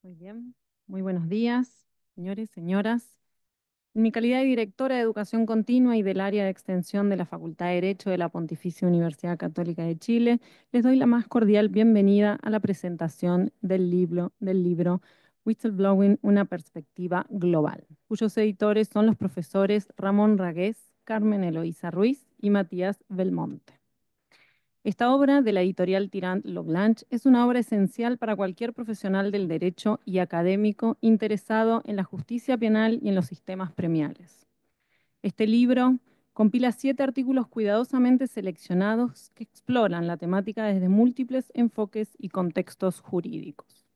Muy bien, muy buenos días, señores, señoras. En mi calidad de directora de Educación Continua y del área de extensión de la Facultad de Derecho de la Pontificia Universidad Católica de Chile, les doy la más cordial bienvenida a la presentación del libro Whistleblowing, una perspectiva global, cuyos editores son los profesores Ramón Ragués, Carmen Eloísa Ruiz y Matías Belmonte. Esta obra de la editorial Tirant Lo Blanche es una obra esencial para cualquier profesional del derecho y académico interesado en la justicia penal y en los sistemas premiales. Este libro compila 7 artículos cuidadosamente seleccionados que exploran la temática desde múltiples enfoques y contextos jurídicos.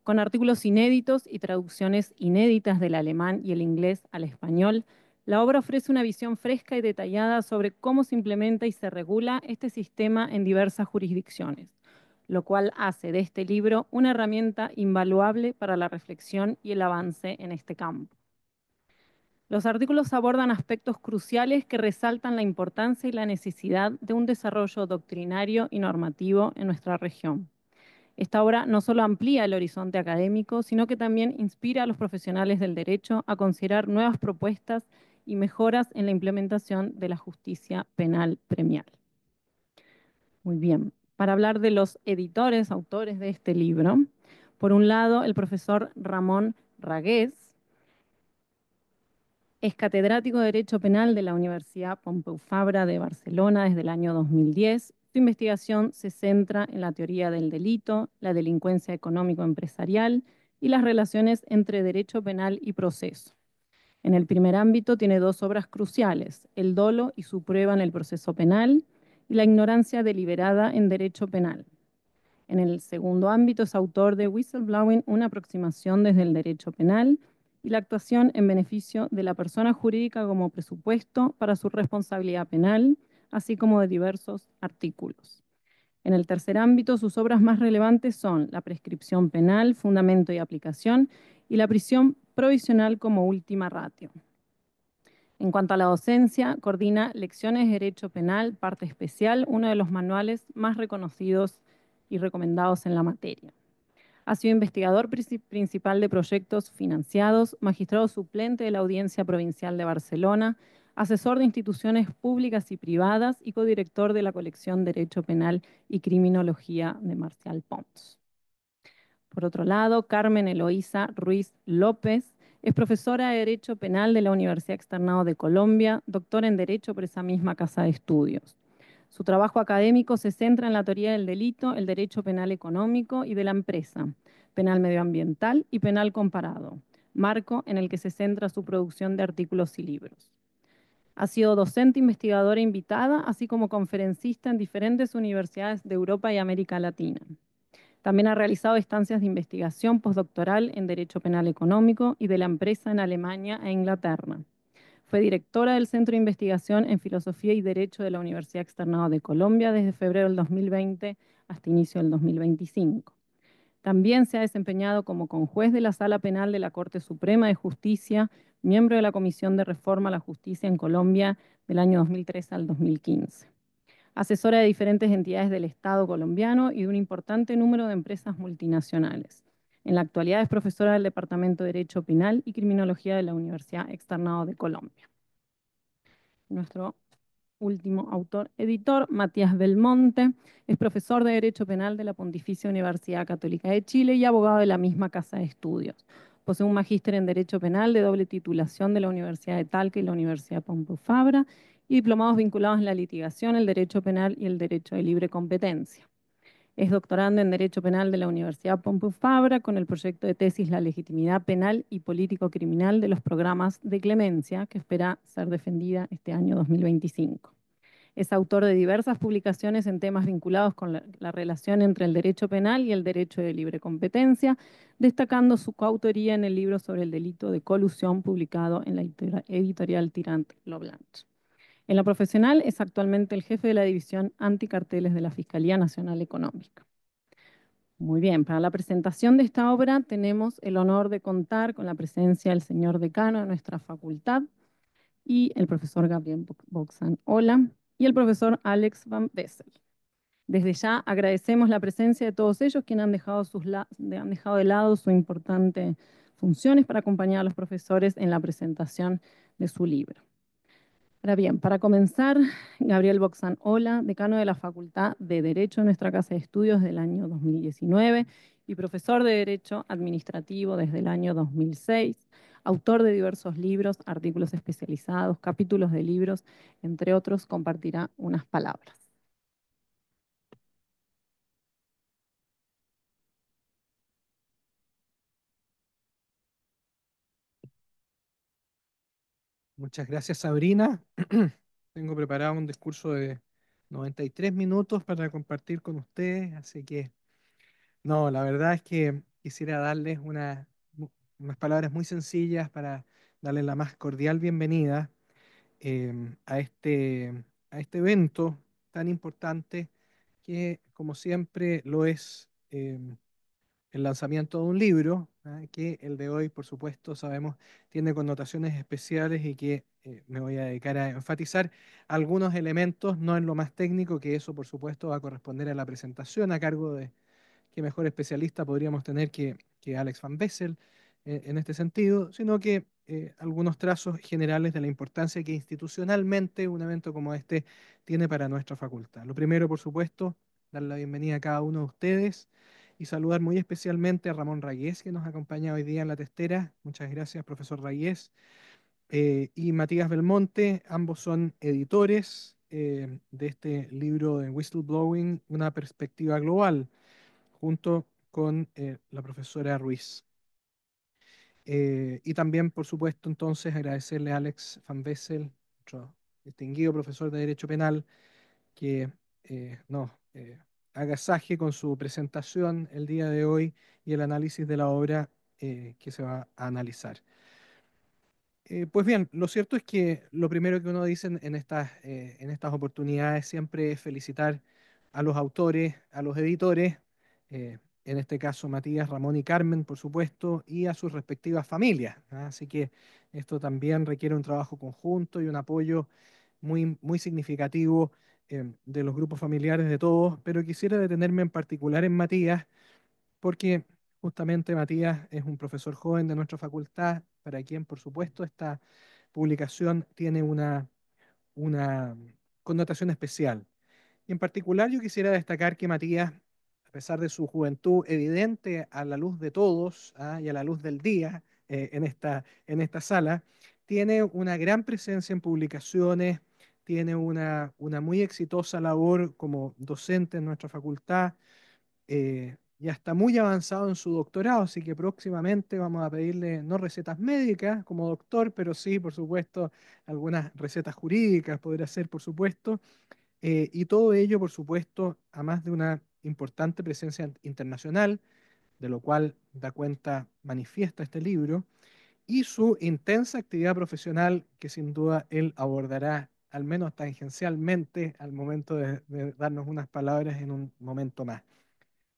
Con artículos inéditos y traducciones inéditas del alemán y el inglés al español, la obra ofrece una visión fresca y detallada sobre cómo se implementa y se regula este sistema en diversas jurisdicciones, lo cual hace de este libro una herramienta invaluable para la reflexión y el avance en este campo. Los artículos abordan aspectos cruciales que resaltan la importancia y la necesidad de un desarrollo doctrinario y normativo en nuestra región. Esta obra no solo amplía el horizonte académico, sino que también inspira a los profesionales del derecho a considerar nuevas propuestas y mejoras en la implementación de la justicia penal premial. Muy bien, para hablar de los editores, autores de este libro, por un lado, el profesor Ramón Ragués es catedrático de Derecho Penal de la Universidad Pompeu Fabra de Barcelona desde el año 2010. Su investigación se centra en la teoría del delito, la delincuencia económico-empresarial y las relaciones entre derecho penal y proceso. En el primer ámbito tiene 2 obras cruciales: el dolo y su prueba en el proceso penal y la ignorancia deliberada en derecho penal. En el segundo ámbito es autor de Whistleblowing, una aproximación desde el derecho penal y la actuación en beneficio de la persona jurídica como presupuesto para su responsabilidad penal, así como de diversos artículos. En el tercer ámbito, sus obras más relevantes son la prescripción penal, fundamento y aplicación, y la prisión provisional como última ratio. En cuanto a la docencia, coordina Lecciones de Derecho Penal, parte especial, uno de los manuales más reconocidos y recomendados en la materia. Ha sido investigador principal de proyectos financiados, magistrado suplente de la Audiencia Provincial de Barcelona, asesor de instituciones públicas y privadas y codirector de la colección Derecho Penal y Criminología de Marcial Pons. Por otro lado, Carmen Eloísa Ruiz López es profesora de Derecho Penal de la Universidad Externado de Colombia, doctora en Derecho por esa misma casa de estudios. Su trabajo académico se centra en la teoría del delito, el derecho penal económico y de la empresa, penal medioambiental y penal comparado, marco en el que se centra su producción de artículos y libros. Ha sido docente, investigadora invitada, así como conferencista en diferentes universidades de Europa y América Latina. También ha realizado estancias de investigación postdoctoral en Derecho Penal Económico y de la empresa en Alemania e Inglaterra. Fue directora del Centro de Investigación en Filosofía y Derecho de la Universidad Externado de Colombia desde febrero del 2020 hasta inicio del 2025. También se ha desempeñado como conjuez de la Sala Penal de la Corte Suprema de Justicia, miembro de la Comisión de Reforma a la Justicia en Colombia del año 2003 al 2015. Asesora de diferentes entidades del Estado colombiano y de un importante número de empresas multinacionales. En la actualidad es profesora del Departamento de Derecho Penal y Criminología de la Universidad Externado de Colombia. Nuestro último autor editor, Matías Belmonte, es profesor de Derecho Penal de la Pontificia Universidad Católica de Chile y abogado de la misma casa de estudios. Posee un magíster en Derecho Penal de doble titulación de la Universidad de Talca y la Universidad Pompeu Fabra y diplomados vinculados en la litigación, el Derecho Penal y el Derecho de Libre Competencia. Es doctorando en Derecho Penal de la Universidad Pompeu Fabra con el proyecto de tesis La legitimidad penal y político-criminal de los programas de clemencia, que espera ser defendida este año 2025. Es autor de diversas publicaciones en temas vinculados con la relación entre el derecho penal y el derecho de libre competencia, destacando su coautoría en el libro sobre el delito de colusión publicado en la editorial Tirant Lo Blanche. En lo profesional es actualmente el jefe de la División Anticarteles de la Fiscalía Nacional Económica. Muy bien, para la presentación de esta obra tenemos el honor de contar con la presencia del señor decano de nuestra facultad y el profesor Gabriel Boxan Ola y el profesor Alex Van Bessel. Desde ya agradecemos la presencia de todos ellos, quienes han dejado de lado sus importantes funciones para acompañar a los profesores en la presentación de su libro. Ahora bien, para comenzar, Gabriel Boxan Ola, decano de la Facultad de Derecho de nuestra Casa de Estudios del año 2019 y profesor de Derecho Administrativo desde el año 2006, autor de diversos libros, artículos especializados, capítulos de libros, entre otros, compartirá unas palabras. Muchas gracias, Sabrina. Tengo preparado un discurso de 93 minutos para compartir con ustedes, así que no, la verdad es que quisiera darles unas palabras muy sencillas para darles la más cordial bienvenida a este evento tan importante que, como siempre, lo es el lanzamiento de un libro, ¿ah? Que el de hoy, por supuesto, sabemos, tiene connotaciones especiales y que me voy a dedicar a enfatizar algunos elementos, no en lo más técnico, que eso, por supuesto, va a corresponder a la presentación a cargo de qué mejor especialista podríamos tener que Alex Van Bessel en este sentido, sino que algunos trazos generales de la importancia que institucionalmente un evento como este tiene para nuestra facultad. Lo primero, por supuesto, dar la bienvenida a cada uno de ustedes y saludar muy especialmente a Ramón Rayés, que nos acompaña hoy día en la testera. Muchas gracias, profesor Rayés. Y Matías Belmonte, ambos son editores de este libro de Whistleblowing, una perspectiva global, junto con la profesora Ruiz. Y también, por supuesto, entonces agradecerle a Alex Van Bessel, nuestro distinguido profesor de Derecho Penal, que nos agasaje con su presentación el día de hoy y el análisis de la obra que se va a analizar. Pues bien, lo cierto es que lo primero que uno dice en estas oportunidades siempre es felicitar a los autores, a los editores, en este caso Matías, Ramón y Carmen, por supuesto, y a sus respectivas familias, ¿ah? Así que esto también requiere un trabajo conjunto y un apoyo muy significativo de los grupos familiares de todos, pero quisiera detenerme en particular en Matías porque justamente Matías es un profesor joven de nuestra facultad, para quien, por supuesto, esta publicación tiene una connotación especial. Y en particular yo quisiera destacar que Matías, a pesar de su juventud evidente a la luz de todos, ¿ah? Y a la luz del día en esta sala, tiene una gran presencia en publicaciones, tiene una muy exitosa labor como docente en nuestra facultad, ya está muy avanzado en su doctorado, así que próximamente vamos a pedirle no recetas médicas como doctor, pero sí, por supuesto, algunas recetas jurídicas podrá ser, por supuesto, y todo ello, por supuesto, a más de una importante presencia internacional, de lo cual da cuenta, manifiesta este libro, y su intensa actividad profesional que sin duda él abordará al menos tangencialmente al momento de darnos unas palabras en un momento más.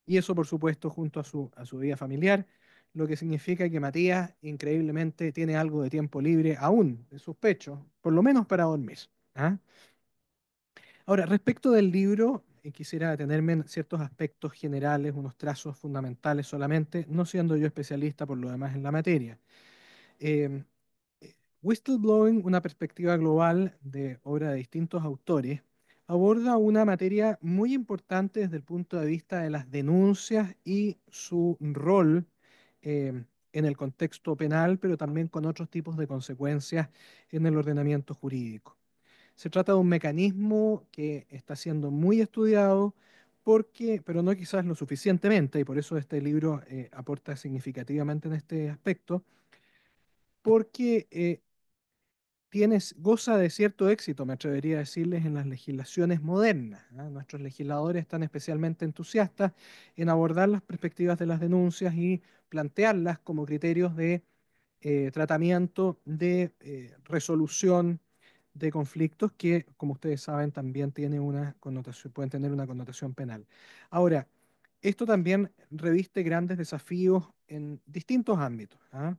Y eso, por supuesto, junto a su vida familiar, lo que significa que Matías, increíblemente, tiene algo de tiempo libre aún, de sus pechos, por lo menos para dormir. ¿Ah? Ahora, respecto del libro, quisiera detenerme en ciertos aspectos generales, unos trazos fundamentales solamente, no siendo yo especialista por lo demás en la materia. Eh, Whistleblowing, una perspectiva global de obra de distintos autores, aborda una materia muy importante desde el punto de vista de las denuncias y su rol en el contexto penal, pero también con otros tipos de consecuencias en el ordenamiento jurídico. Se trata de un mecanismo que está siendo muy estudiado pero no quizás lo suficientemente, y por eso este libro aporta significativamente en este aspecto, porque goza de cierto éxito, me atrevería a decirles, en las legislaciones modernas, ¿ah? Nuestros legisladores están especialmente entusiastas en abordar las perspectivas de las denuncias y plantearlas como criterios de tratamiento, de resolución de conflictos que, como ustedes saben, también tiene una connotación, pueden tener una connotación penal. Ahora, esto también reviste grandes desafíos en distintos ámbitos, ¿ah?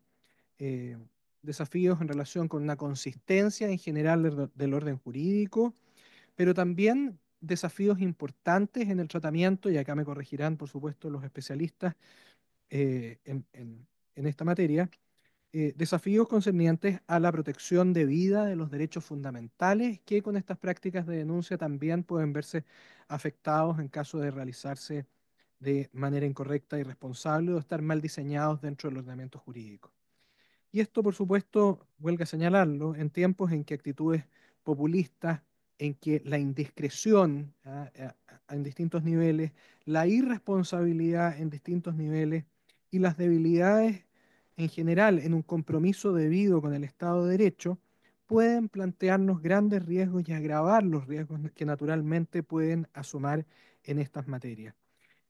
eh, Desafíos en relación con una consistencia en general del orden jurídico, pero también desafíos importantes en el tratamiento, y acá me corregirán, por supuesto, los especialistas eh, en, en- en esta materia, desafíos concernientes a la protección de vida de los derechos fundamentales que con estas prácticas de denuncia también pueden verse afectados en caso de realizarse de manera incorrecta, irresponsable o estar mal diseñados dentro del ordenamiento jurídico. Y esto, por supuesto, huelga señalarlo, en tiempos en que actitudes populistas, en que la indiscreción en distintos niveles, la irresponsabilidad en distintos niveles y las debilidades en general en un compromiso debido con el Estado de Derecho pueden plantearnos grandes riesgos y agravar los riesgos que naturalmente pueden asomar en estas materias.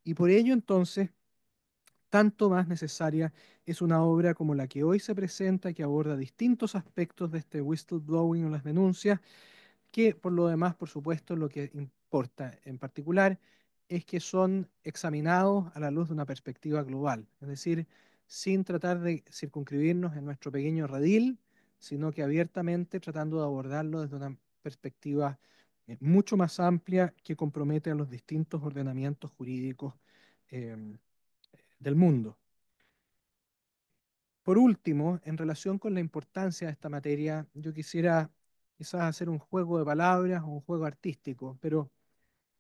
Y por ello, entonces, tanto más necesaria es una obra como la que hoy se presenta, que aborda distintos aspectos de este whistleblowing o las denuncias, que por lo demás, por supuesto, lo que importa en particular es que son examinados a la luz de una perspectiva global, es decir, sin tratar de circunscribirnos en nuestro pequeño redil, sino que abiertamente tratando de abordarlo desde una perspectiva mucho más amplia que compromete a los distintos ordenamientos jurídicos em, del mundo. Por último, en relación con la importancia de esta materia, yo quisiera quizás hacer un juego de palabras o un juego artístico, pero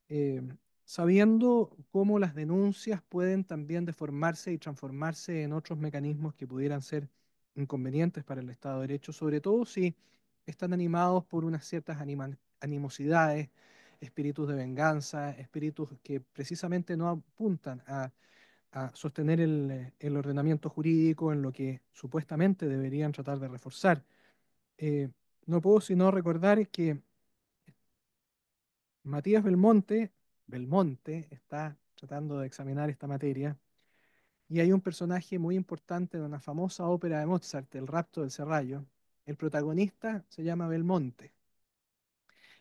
eh, sabiendo cómo las denuncias pueden también deformarse y transformarse en otros mecanismos que pudieran ser inconvenientes para el Estado de Derecho, sobre todo si están animados por unas ciertas animosidades, espíritus de venganza, espíritus que precisamente no apuntan a sostener el ordenamiento jurídico en lo que supuestamente deberían tratar de reforzar. Eh, no puedo sino recordar que Matías Belmonte está tratando de examinar esta materia y hay un personaje muy importante de una famosa ópera de Mozart, El rapto del Serrallo. El protagonista se llama Belmonte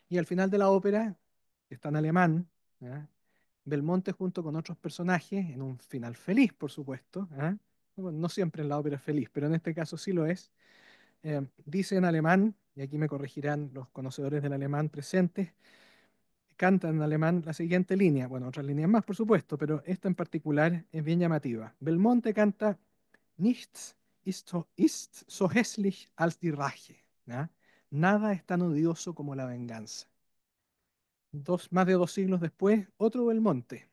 y al final de la ópera, que está en alemán, ¿ya? Belmonte junto con otros personajes, en un final feliz, por supuesto, ¿ah? Bueno, no siempre en la ópera es feliz, pero en este caso sí lo es, dice en alemán, y aquí me corregirán los conocedores del alemán presentes, canta en alemán la siguiente línea, bueno, otras líneas más, por supuesto, pero esta en particular es bien llamativa. Belmonte canta, Nichts ist so hässlich als die Rache, ¿ya? Nada es tan odioso como la venganza. Más de 2 siglos después, otro Belmonte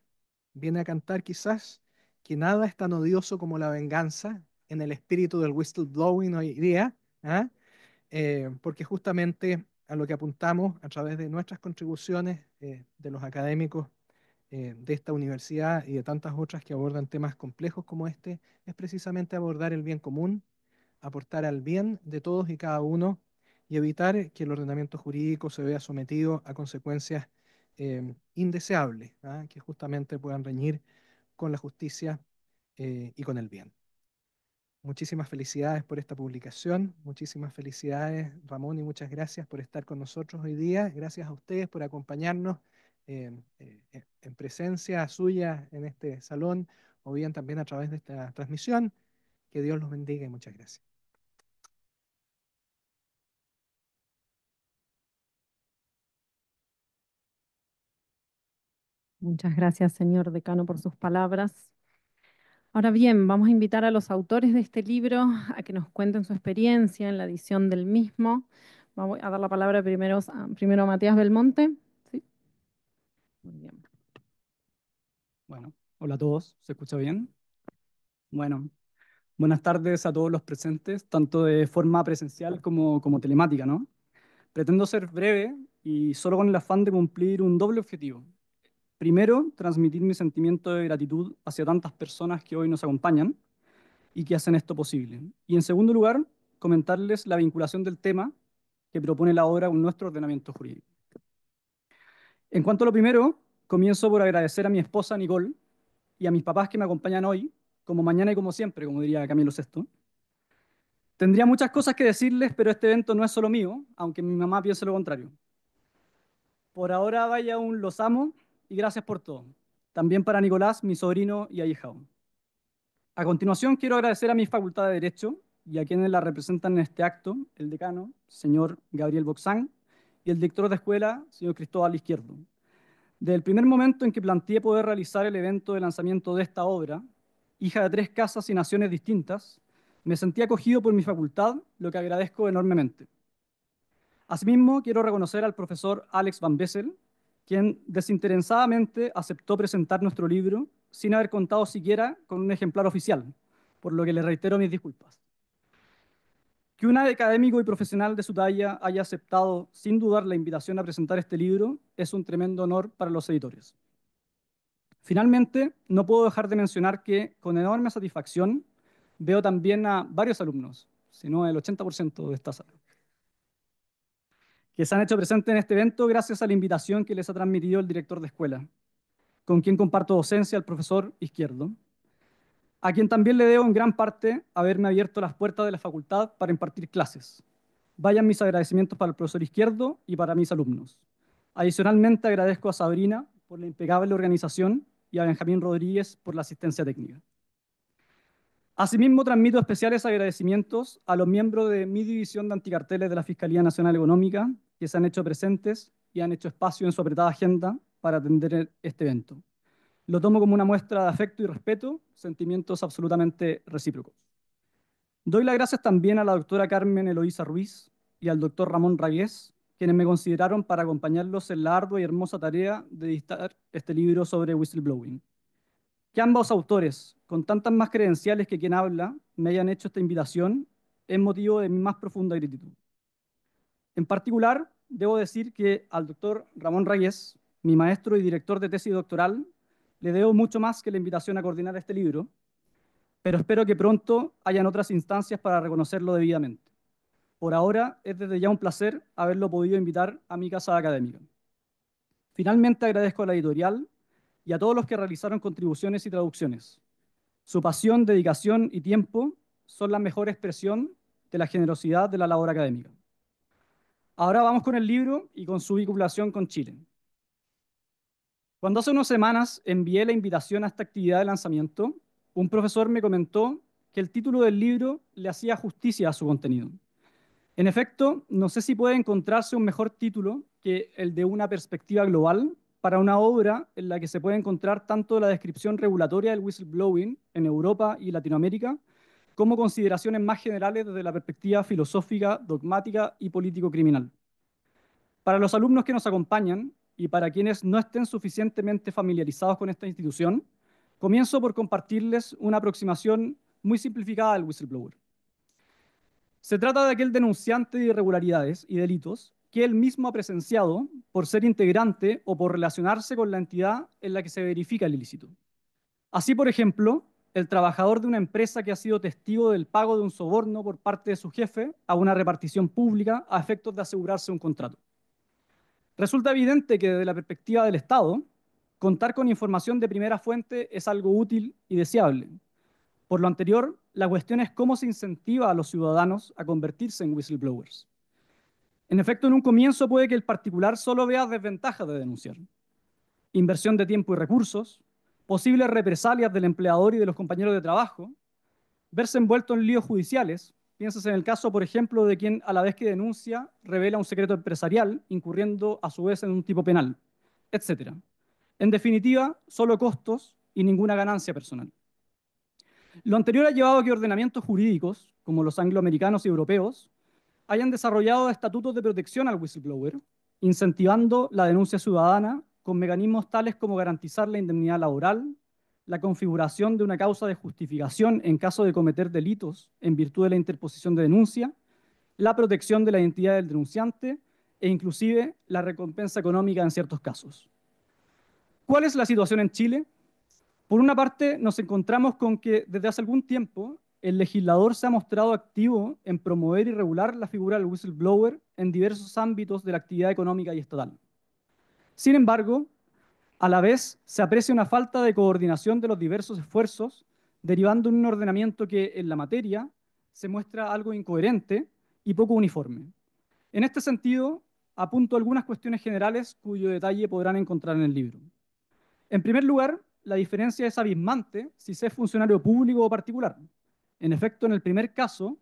viene a cantar quizás que nada es tan odioso como la venganza en el espíritu del whistleblowing hoy día, ¿ah? Porque justamente a lo que apuntamos a través de nuestras contribuciones de los académicos de esta universidad y de tantas otras que abordan temas complejos como este, es precisamente abordar el bien común, aportar al bien de todos y cada uno y evitar que el ordenamiento jurídico se vea sometido a consecuencias indeseables, ¿ah? Que justamente puedan reñir con la justicia y con el bien. Muchísimas felicidades por esta publicación, muchísimas felicidades Ramón y muchas gracias por estar con nosotros hoy día. Gracias a ustedes por acompañarnos en presencia suya en este salón o bien también a través de esta transmisión. Que Dios los bendiga y muchas gracias. Muchas gracias, señor decano, por sus palabras. Ahora bien, vamos a invitar a los autores de este libro a que nos cuenten su experiencia en la edición del mismo. Vamos a dar la palabra primero a Matías Belmonte. Sí, muy bien. Bueno, hola a todos, ¿se escucha bien? Bueno, buenas tardes a todos los presentes, tanto de forma presencial como telemática, ¿no? Pretendo ser breve y solo con el afán de cumplir un doble objetivo. Primero, transmitir mi sentimiento de gratitud hacia tantas personas que hoy nos acompañan y que hacen esto posible. Y en segundo lugar, comentarles la vinculación del tema que propone la obra con nuestro ordenamiento jurídico. En cuanto a lo primero, comienzo por agradecer a mi esposa Nicole y a mis papás que me acompañan hoy, como mañana y como siempre, como diría Camilo Sesto. Tendría muchas cosas que decirles, pero este evento no es solo mío, aunque mi mamá piense lo contrario. Por ahora vaya un los amo y gracias por todo. También para Nicolás, mi sobrino y ahijado. A continuación quiero agradecer a mi Facultad de Derecho y a quienes la representan en este acto, el decano, señor Gabriel Boxán, y el director de escuela, señor Cristóbal Izquierdo. Desde el primer momento en que planteé poder realizar el evento de lanzamiento de esta obra, hija de 3 casas y naciones distintas, me sentí acogido por mi facultad, lo que agradezco enormemente. Asimismo, quiero reconocer al profesor Alex Van Bessel, quien desinteresadamente aceptó presentar nuestro libro sin haber contado siquiera con un ejemplar oficial, por lo que le reitero mis disculpas. Que un académico y profesional de su talla haya aceptado sin dudar la invitación a presentar este libro es un tremendo honor para los editores. Finalmente, no puedo dejar de mencionar que con enorme satisfacción veo también a varios alumnos, si no el 80% de esta sala, que se han hecho presentes en este evento gracias a la invitación que les ha transmitido el director de escuela, con quien comparto docencia, el profesor Izquierdo, a quien también le debo en gran parte haberme abierto las puertas de la facultad para impartir clases. Vayan mis agradecimientos para el profesor Izquierdo y para mis alumnos. Adicionalmente, agradezco a Sabrina por la impecable organización y a Benjamín Rodríguez por la asistencia técnica. Asimismo, transmito especiales agradecimientos a los miembros de mi división de anticarteles de la Fiscalía Nacional Económica, que se han hecho presentes y han hecho espacio en su apretada agenda para atender este evento. Lo tomo como una muestra de afecto y respeto, sentimientos absolutamente recíprocos. Doy las gracias también a la doctora Carmen Eloísa Ruiz y al doctor Ramón Rayés, quienes me consideraron para acompañarlos en la ardua y hermosa tarea de dictar este libro sobre whistleblowing. Que ambos autores, con tantas más credenciales que quien habla, me hayan hecho esta invitación es motivo de mi más profunda gratitud. En particular, debo decir que al doctor Ramón Rayés, mi maestro y director de tesis doctoral, le debo mucho más que la invitación a coordinar este libro, pero espero que pronto hayan otras instancias para reconocerlo debidamente. Por ahora, es desde ya un placer haberlo podido invitar a mi casa académica. Finalmente, agradezco a la editorial y a todos los que realizaron contribuciones y traducciones. Su pasión, dedicación y tiempo son la mejor expresión de la generosidad de la labor académica. Ahora vamos con el libro y con su vinculación con Chile. Cuando hace unas semanas envié la invitación a esta actividad de lanzamiento, un profesor me comentó que el título del libro le hacía justicia a su contenido. En efecto, no sé si puede encontrarse un mejor título que el de una perspectiva global para una obra en la que se puede encontrar tanto la descripción regulatoria del whistleblowing en Europa y Latinoamérica, como consideraciones más generales desde la perspectiva filosófica, dogmática y político-criminal. Para los alumnos que nos acompañan y para quienes no estén suficientemente familiarizados con esta institución, comienzo por compartirles una aproximación muy simplificada del whistleblower. Se trata de aquel denunciante de irregularidades y delitos que él mismo ha presenciado por ser integrante o por relacionarse con la entidad en la que se verifica el ilícito. Así, por ejemplo, el trabajador de una empresa que ha sido testigo del pago de un soborno por parte de su jefe a una repartición pública a efectos de asegurarse un contrato. Resulta evidente que desde la perspectiva del Estado, contar con información de primera fuente es algo útil y deseable. Por lo anterior, la cuestión es cómo se incentiva a los ciudadanos a convertirse en whistleblowers. En efecto, en un comienzo puede que el particular solo vea desventajas de denunciar. Inversión de tiempo y recursos, posibles represalias del empleador y de los compañeros de trabajo, verse envuelto en líos judiciales. Piensas en el caso, por ejemplo, de quien a la vez que denuncia revela un secreto empresarial, incurriendo a su vez en un tipo penal, etc. En definitiva, solo costos y ninguna ganancia personal. Lo anterior ha llevado a que ordenamientos jurídicos, como los angloamericanos y europeos, hayan desarrollado estatutos de protección al whistleblower, incentivando la denuncia ciudadana con mecanismos tales como garantizar la indemnidad laboral, la configuración de una causa de justificación en caso de cometer delitos en virtud de la interposición de denuncia, la protección de la identidad del denunciante e inclusive la recompensa económica en ciertos casos. ¿Cuál es la situación en Chile? Por una parte, nos encontramos con que desde hace algún tiempo el legislador se ha mostrado activo en promover y regular la figura del whistleblower en diversos ámbitos de la actividad económica y estatal. Sin embargo, a la vez se aprecia una falta de coordinación de los diversos esfuerzos, derivando en un ordenamiento que en la materia se muestra algo incoherente y poco uniforme. En este sentido, apunto algunas cuestiones generales cuyo detalle podrán encontrar en el libro. En primer lugar, la diferencia es abismante si se es funcionario público o particular. En efecto, en el primer caso,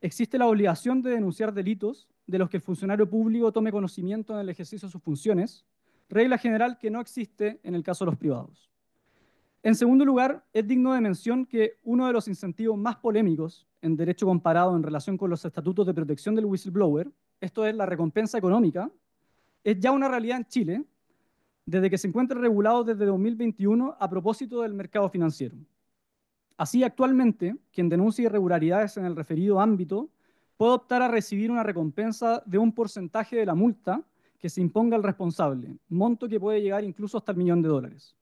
existe la obligación de denunciar delitos de los que el funcionario público tome conocimiento en el ejercicio de sus funciones, regla general que no existe en el caso de los privados. En segundo lugar, es digno de mención que uno de los incentivos más polémicos en derecho comparado en relación con los estatutos de protección del whistleblower, esto es la recompensa económica, es ya una realidad en Chile desde que se encuentra regulado desde 2021 a propósito del mercado financiero. Así, actualmente, quien denuncie irregularidades en el referido ámbito puede optar a recibir una recompensa de un porcentaje de la multa que se imponga al responsable, monto que puede llegar incluso hasta el $1.000.000.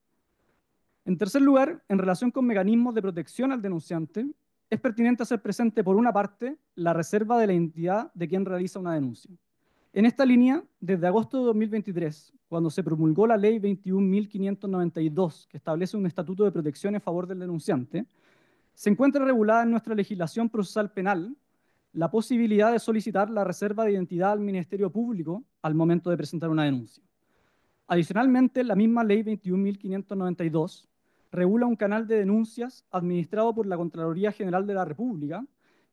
En tercer lugar, en relación con mecanismos de protección al denunciante, es pertinente hacer presente, por una parte, la reserva de la identidad de quien realiza una denuncia. En esta línea, desde agosto de 2023, cuando se promulgó la Ley 21.592, que establece un estatuto de protección en favor del denunciante, se encuentra regulada en nuestra legislación procesal penal la posibilidad de solicitar la reserva de identidad al Ministerio Público al momento de presentar una denuncia. Adicionalmente, la misma Ley 21.592 regula un canal de denuncias administrado por la Contraloría General de la República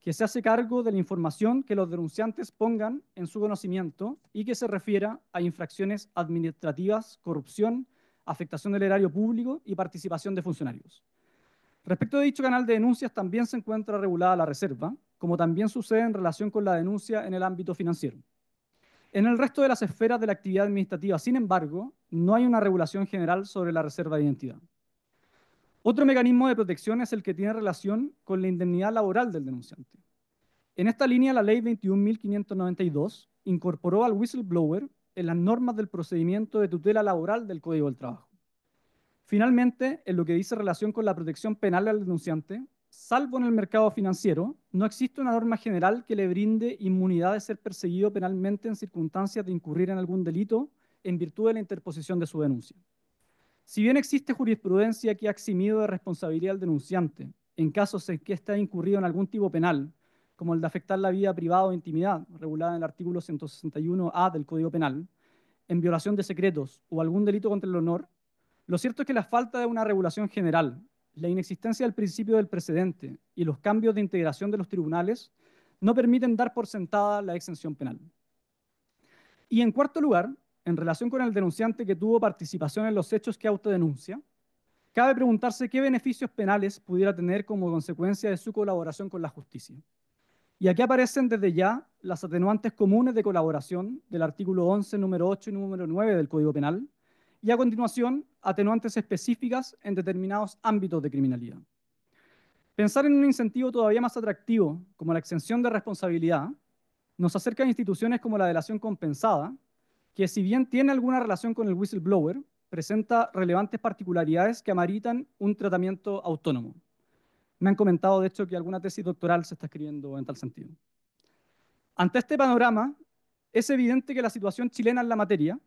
que se hace cargo de la información que los denunciantes pongan en su conocimiento y que se refiera a infracciones administrativas, corrupción, afectación del erario público y participación de funcionarios. Respecto de dicho canal de denuncias, también se encuentra regulada la reserva, como también sucede en relación con la denuncia en el ámbito financiero. En el resto de las esferas de la actividad administrativa, sin embargo, no hay una regulación general sobre la reserva de identidad. Otro mecanismo de protección es el que tiene relación con la indemnidad laboral del denunciante. En esta línea, la Ley 21.592 incorporó al whistleblower en las normas del procedimiento de tutela laboral del Código del Trabajo. Finalmente, en lo que dice relación con la protección penal al denunciante, salvo en el mercado financiero, no existe una norma general que le brinde inmunidad de ser perseguido penalmente en circunstancias de incurrir en algún delito en virtud de la interposición de su denuncia. Si bien existe jurisprudencia que ha eximido de responsabilidad al denunciante en casos en que éste ha incurrido en algún tipo penal, como el de afectar la vida privada o intimidad, regulada en el artículo 161A del Código Penal, en violación de secretos o algún delito contra el honor, lo cierto es que la falta de una regulación general, la inexistencia del principio del precedente y los cambios de integración de los tribunales no permiten dar por sentada la exención penal. Y en cuarto lugar, en relación con el denunciante que tuvo participación en los hechos que autodenuncia, cabe preguntarse qué beneficios penales pudiera tener como consecuencia de su colaboración con la justicia. Y aquí aparecen desde ya las atenuantes comunes de colaboración del artículo 11, número 8 y número 9 del Código Penal, y a continuación, atenuantes específicas en determinados ámbitos de criminalidad. Pensar en un incentivo todavía más atractivo, como la exención de responsabilidad, nos acerca a instituciones como la delación compensada, que si bien tiene alguna relación con el whistleblower, presenta relevantes particularidades que ameritan un tratamiento autónomo. Me han comentado, de hecho, que alguna tesis doctoral se está escribiendo en tal sentido. Ante este panorama, es evidente que la situación chilena en la materia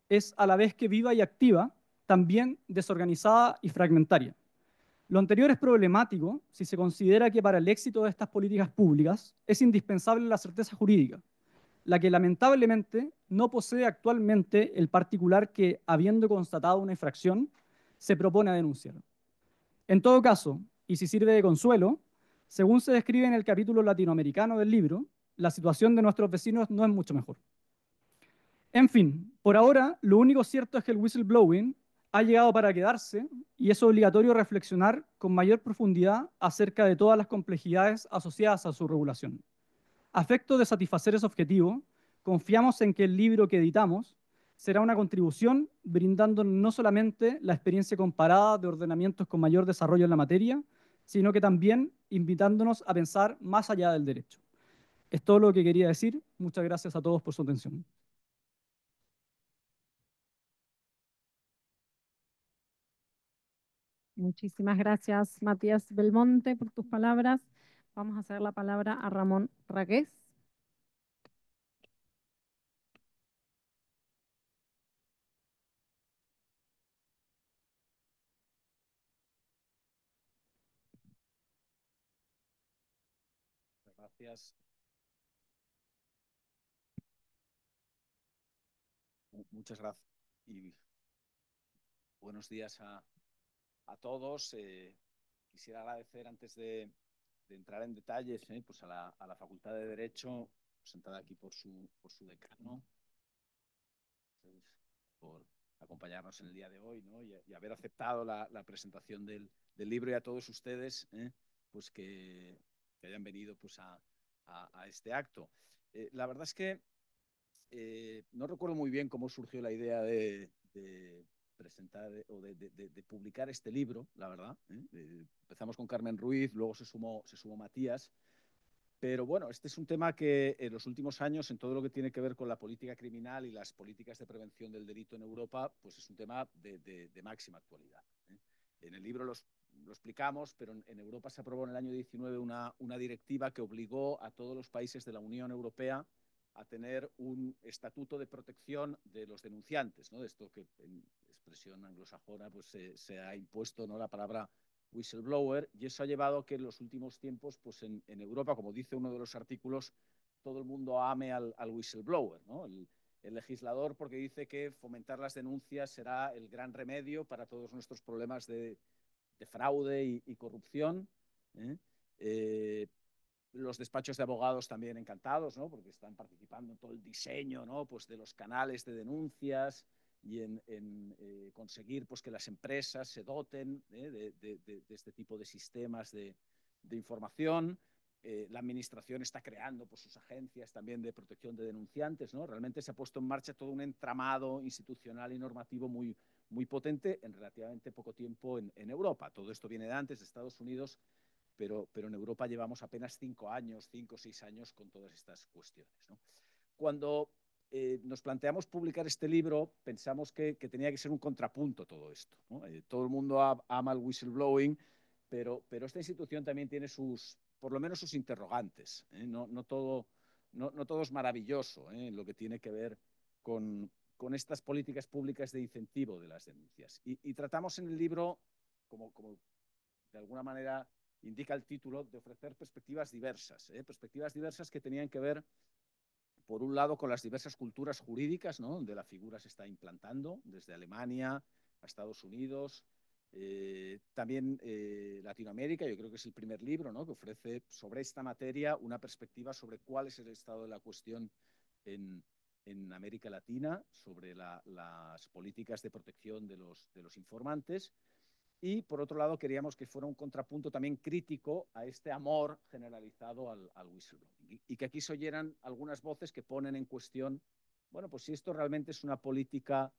es, a la vez que viva y activa, también desorganizada y fragmentaria. Lo anterior es problemático si se considera que para el éxito de estas políticas públicas es indispensable la certeza jurídica, la que lamentablemente no posee actualmente el particular que, habiendo constatado una infracción, se propone a denunciar. En todo caso, y si sirve de consuelo, según se describe en el capítulo latinoamericano del libro, la situación de nuestros vecinos no es mucho mejor. En fin, por ahora, lo único cierto es que el whistleblowing ha llegado para quedarse y es obligatorio reflexionar con mayor profundidad acerca de todas las complejidades asociadas a su regulación. A efecto de satisfacer ese objetivo, confiamos en que el libro que editamos será una contribución brindando no solamente la experiencia comparada de ordenamientos con mayor desarrollo en la materia, sino que también invitándonos a pensar más allá del derecho. Es todo lo que quería decir. Muchas gracias a todos por su atención. Muchísimas gracias, Matías Belmonte, por tus palabras. Vamos a hacer la palabra a Ramón Ragués. Gracias. Muchas gracias y buenos días a todos. Quisiera agradecer antes de entrar en detalles pues a la Facultad de Derecho, presentada aquí por su decano, por acompañarnos en el día de hoy, ¿no? Y haber aceptado la presentación del libro, y a todos ustedes, pues que hayan venido pues a este acto. La verdad es que no recuerdo muy bien cómo surgió la idea de presentar o de publicar este libro, la verdad. Empezamos con Carmen Ruiz, luego se sumó Matías. Pero bueno, este es un tema que en los últimos años, en todo lo que tiene que ver con la política criminal y las políticas de prevención del delito en Europa, pues es un tema de máxima actualidad. En el libro lo explicamos, pero en Europa se aprobó en el año 19 una directiva que obligó a todos los países de la Unión Europea a tener un estatuto de protección de los denunciantes, ¿no? De esto que en expresión anglosajona pues se ha impuesto, ¿no?, la palabra whistleblower, y eso ha llevado a que en los últimos tiempos, pues en Europa, como dice uno de los artículos, todo el mundo ame al whistleblower, ¿no? El legislador, porque dice que fomentar las denuncias será el gran remedio para todos nuestros problemas de fraude y corrupción. Los despachos de abogados también encantados, ¿no?, porque están participando en todo el diseño, ¿no?, pues de los canales de denuncias y en conseguir pues que las empresas se doten de este tipo de sistemas de información. La administración está creando pues sus agencias también de protección de denunciantes, ¿no? Realmente se ha puesto en marcha todo un entramado institucional y normativo muy, muy potente en relativamente poco tiempo en Europa. Todo esto viene de antes, de Estados Unidos, pero en Europa llevamos apenas 5 o 6 años con todas estas cuestiones, ¿no? Cuando nos planteamos publicar este libro, pensamos que tenía que ser un contrapunto todo esto, ¿no? Todo el mundo ama el whistleblowing, pero esta institución también tiene por lo menos sus interrogantes, ¿eh? No todo es maravilloso, en lo que tiene que ver con estas políticas públicas de incentivo de las denuncias. Y tratamos en el libro, como de alguna manera indica el título, de ofrecer perspectivas diversas que tenían que ver, por un lado, con las diversas culturas jurídicas, ¿no?, donde la figura se está implantando, desde Alemania a Estados Unidos, también Latinoamérica. Yo creo que es el primer libro, ¿no?, que ofrece sobre esta materia una perspectiva sobre cuál es el estado de la cuestión en América Latina, sobre las políticas de protección de los informantes. Y, por otro lado, queríamos que fuera un contrapunto también crítico a este amor generalizado al whistleblowing. Y que aquí se oyeran algunas voces que ponen en cuestión, bueno, pues si esto realmente es una política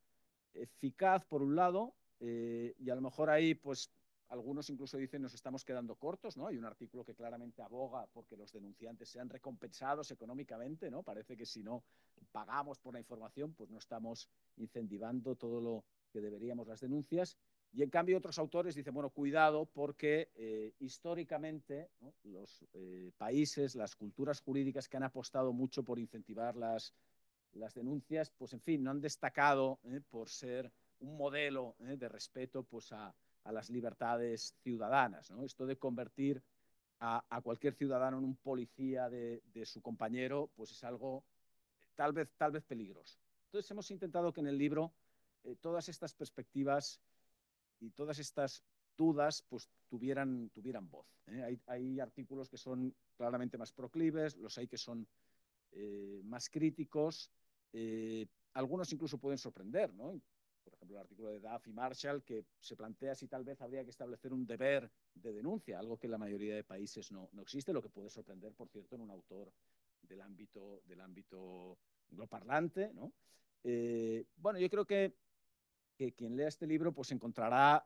eficaz, por un lado, y a lo mejor ahí, pues, algunos incluso dicen nos estamos quedando cortos, ¿no? Hay un artículo que claramente aboga porque los denunciantes sean recompensados económicamente, ¿no? Parece que si no pagamos por la información, pues no estamos incentivando todo lo que deberíamos las denuncias. Y en cambio otros autores dicen, bueno, cuidado, porque históricamente, ¿no?, los países, las culturas jurídicas que han apostado mucho por incentivar las denuncias, pues en fin, no han destacado por ser un modelo de respeto pues a las libertades ciudadanas, ¿no? Esto de convertir a cualquier ciudadano en un policía de su compañero, pues es algo tal vez peligroso. Entonces hemos intentado que en el libro todas estas perspectivas y todas estas dudas pues tuvieran voz. Hay artículos que son claramente más proclives, los hay que son más críticos, algunos incluso pueden sorprender, ¿no? Por ejemplo, el artículo de Duff y Marshall, que se plantea si tal vez habría que establecer un deber de denuncia, algo que en la mayoría de países no existe, lo que puede sorprender, por cierto, en un autor del ámbito angloparlante, ¿no? Bueno, yo creo que quien lea este libro pues encontrará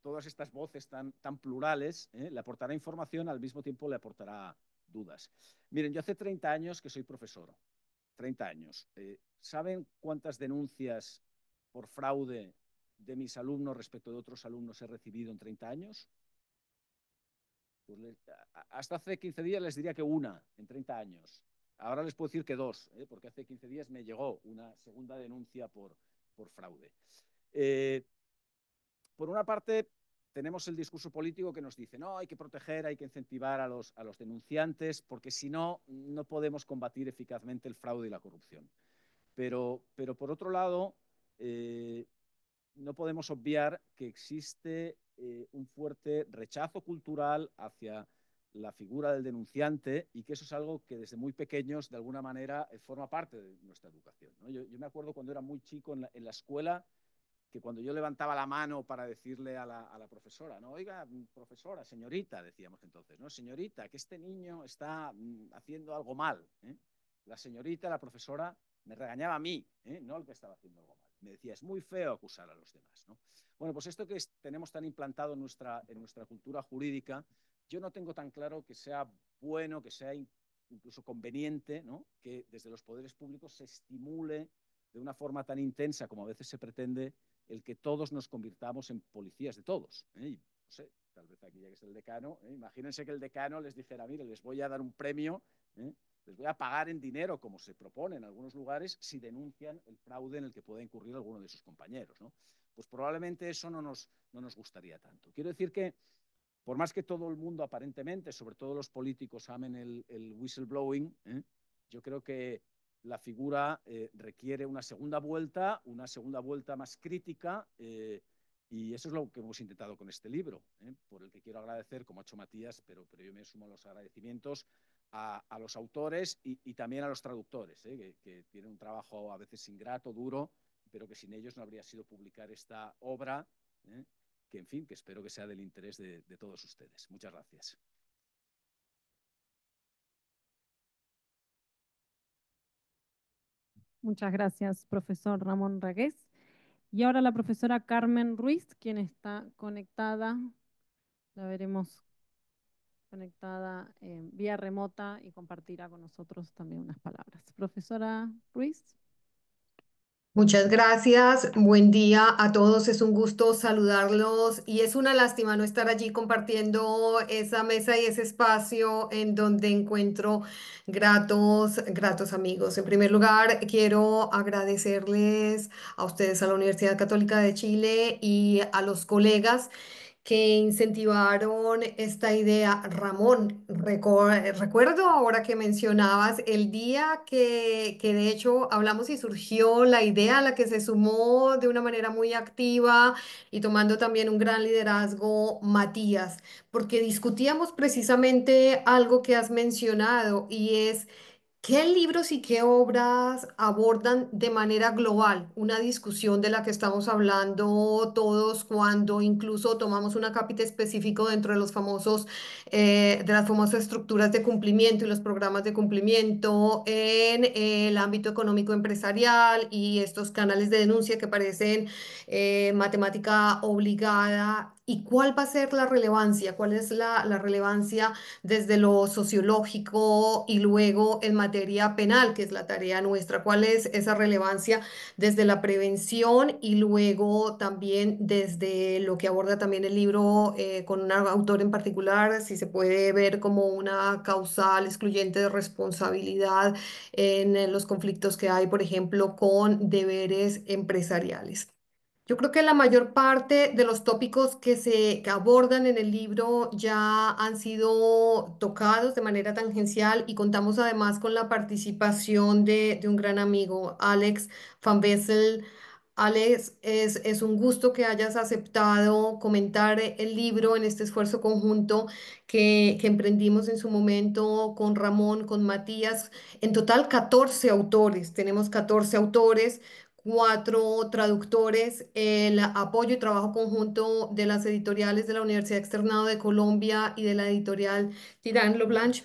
todas estas voces tan plurales, le aportará información, al mismo tiempo le aportará dudas. Miren, yo hace 30 años que soy profesor, 30 años. ¿Saben cuántas denuncias por fraude de mis alumnos respecto de otros alumnos he recibido en 30 años? Pues hasta hace 15 días les diría que una en 30 años. Ahora les puedo decir que dos, porque hace 15 días me llegó una segunda denuncia por fraude. Por una parte, tenemos el discurso político que nos dice, no, hay que proteger, hay que incentivar a los denunciantes, porque si no, no podemos combatir eficazmente el fraude y la corrupción. Pero por otro lado, no podemos obviar que existe un fuerte rechazo cultural hacia la figura del denunciante y que eso es algo que desde muy pequeños, de alguna manera, forma parte de nuestra educación, ¿no? Yo me acuerdo cuando era muy chico en la escuela, que cuando yo levantaba la mano para decirle a la profesora, ¿no? Oiga, profesora, señorita, decíamos entonces, ¿no? Señorita, que este niño está haciendo algo mal, ¿eh? La señorita, la profesora, me regañaba a mí, no al que estaba haciendo algo mal. Me decía, es muy feo acusar a los demás, ¿no? Bueno, pues esto que tenemos tan implantado en nuestra cultura jurídica, yo no tengo tan claro que sea bueno, que sea incluso conveniente, ¿no? Que desde los poderes públicos se estimule de una forma tan intensa como a veces se pretende el que todos nos convirtamos en policías de todos. Y, no sé, tal vez aquí ya que es el decano, imagínense que el decano les dijera, mire, les voy a dar un premio, les voy a pagar en dinero, como se propone en algunos lugares, si denuncian el fraude en el que pueda incurrir alguno de sus compañeros, ¿no? Pues probablemente eso no nos gustaría tanto. Quiero decir que, por más que todo el mundo aparentemente, sobre todo los políticos, amen el whistleblowing, yo creo que la figura requiere una segunda vuelta más crítica, y eso es lo que hemos intentado con este libro, por el que quiero agradecer, como ha hecho Matías, pero yo me sumo a los agradecimientos a los autores y también a los traductores, que tienen un trabajo a veces ingrato, duro, pero que sin ellos no habría sido publicar esta obra, que en fin, que espero que sea del interés de todos ustedes. Muchas gracias. Muchas gracias, profesor Ramón Ragués. Y ahora la profesora Carmen Ruiz, quien está conectada, la veremos conectada vía remota y compartirá con nosotros también unas palabras. Profesora Ruiz. Muchas gracias, buen día a todos, es un gusto saludarlos y es una lástima no estar allí compartiendo esa mesa y ese espacio en donde encuentro gratos amigos. En primer lugar, quiero agradecerles a ustedes, a la Universidad Católica de Chile y a los colegas que incentivaron esta idea. Ramón, recuerdo ahora que mencionabas el día que de hecho hablamos y surgió la idea a la que se sumó de una manera muy activa y tomando también un gran liderazgo Matías, porque discutíamos precisamente algo que has mencionado y es ¿qué libros y qué obras abordan de manera global una discusión de la que estamos hablando todos cuando incluso tomamos un acápite específico dentro de los de las famosas estructuras de cumplimiento y los programas de cumplimiento en el ámbito económico empresarial y estos canales de denuncia que parecen matemática obligada? ¿Y cuál va a ser la relevancia? ¿Cuál es la relevancia desde lo sociológico y luego en materia penal, que es la tarea nuestra? ¿Cuál es esa relevancia desde la prevención y luego también desde lo que aborda también el libro con un autor en particular, si se puede ver como una causal excluyente de responsabilidad en los conflictos que hay, por ejemplo, con deberes empresariales? Yo creo que la mayor parte de los tópicos que abordan en el libro ya han sido tocados de manera tangencial y contamos además con la participación de un gran amigo, Alex Van Wessel. Alex, es un gusto que hayas aceptado comentar el libro en este esfuerzo conjunto que emprendimos en su momento con Ramón, con Matías. En total, 14 autores. Tenemos 14 autores, cuatro traductores, el apoyo y trabajo conjunto de las editoriales de la Universidad Externado de Colombia y de la editorial Tirán Leblanc.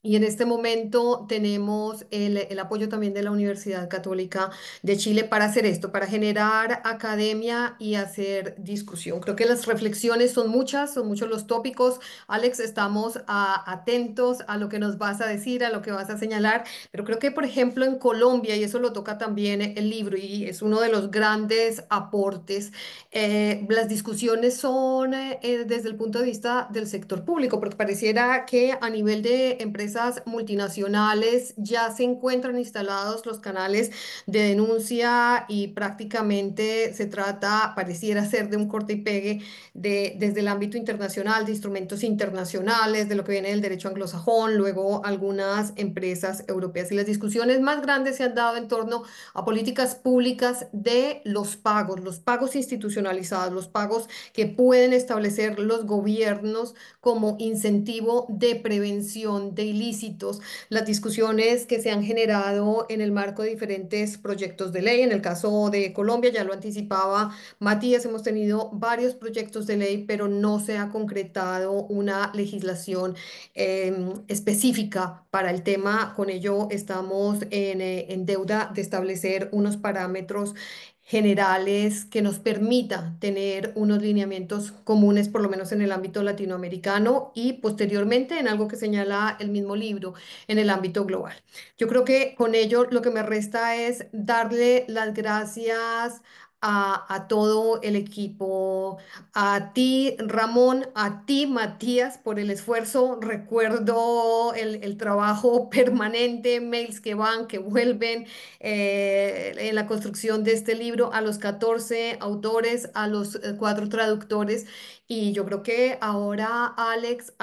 Y en este momento tenemos el apoyo también de la Universidad Católica de Chile para hacer esto, para generar academia y hacer discusión. Creo que las reflexiones son muchas, son muchos los tópicos. Alex, estamos atentos a lo que nos vas a decir, a lo que vas a señalar, pero creo que, por ejemplo, en Colombia, y eso lo toca también el libro y es uno de los grandes aportes, las discusiones son desde el punto de vista del sector público, porque pareciera que a nivel de empresas empresas multinacionales ya se encuentran instalados los canales de denuncia y prácticamente se trata, pareciera ser de un corte y pegue desde el ámbito internacional, de instrumentos internacionales, de lo que viene del derecho anglosajón, luego algunas empresas europeas. Y las discusiones más grandes se han dado en torno a políticas públicas de los pagos institucionalizados, los pagos que pueden establecer los gobiernos como incentivo de prevención de ilícitos, las discusiones que se han generado en el marco de diferentes proyectos de ley. En el caso de Colombia, ya lo anticipaba Matías, hemos tenido varios proyectos de ley, pero no se ha concretado una legislación específica para el tema. Con ello estamos en deuda de establecer unos parámetros generales que nos permita tener unos lineamientos comunes, por lo menos en el ámbito latinoamericano y posteriormente en algo que señala el mismo libro, en el ámbito global. Yo creo que con ello lo que me resta es darle las gracias a todo el equipo, a ti, Ramón, a ti, Matías, por el esfuerzo. Recuerdo el trabajo permanente, mails que van, que vuelven en la construcción de este libro, a los 14 autores, a los 4 traductores. Y yo creo que ahora, Alex,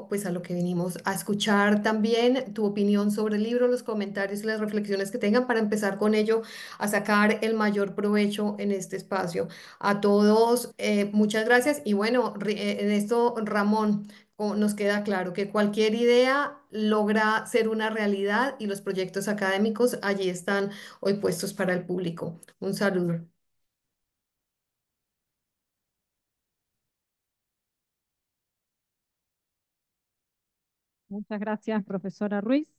pues a lo que venimos a escuchar también tu opinión sobre el libro, los comentarios y las reflexiones que tengan para empezar con ello a sacar el mayor provecho en este espacio. A todos, muchas gracias. Y bueno, en esto, Ramón, nos queda claro que cualquier idea logra ser una realidad y los proyectos académicos allí están hoy puestos para el público. Un saludo. Muchas gracias, profesora Ruiz.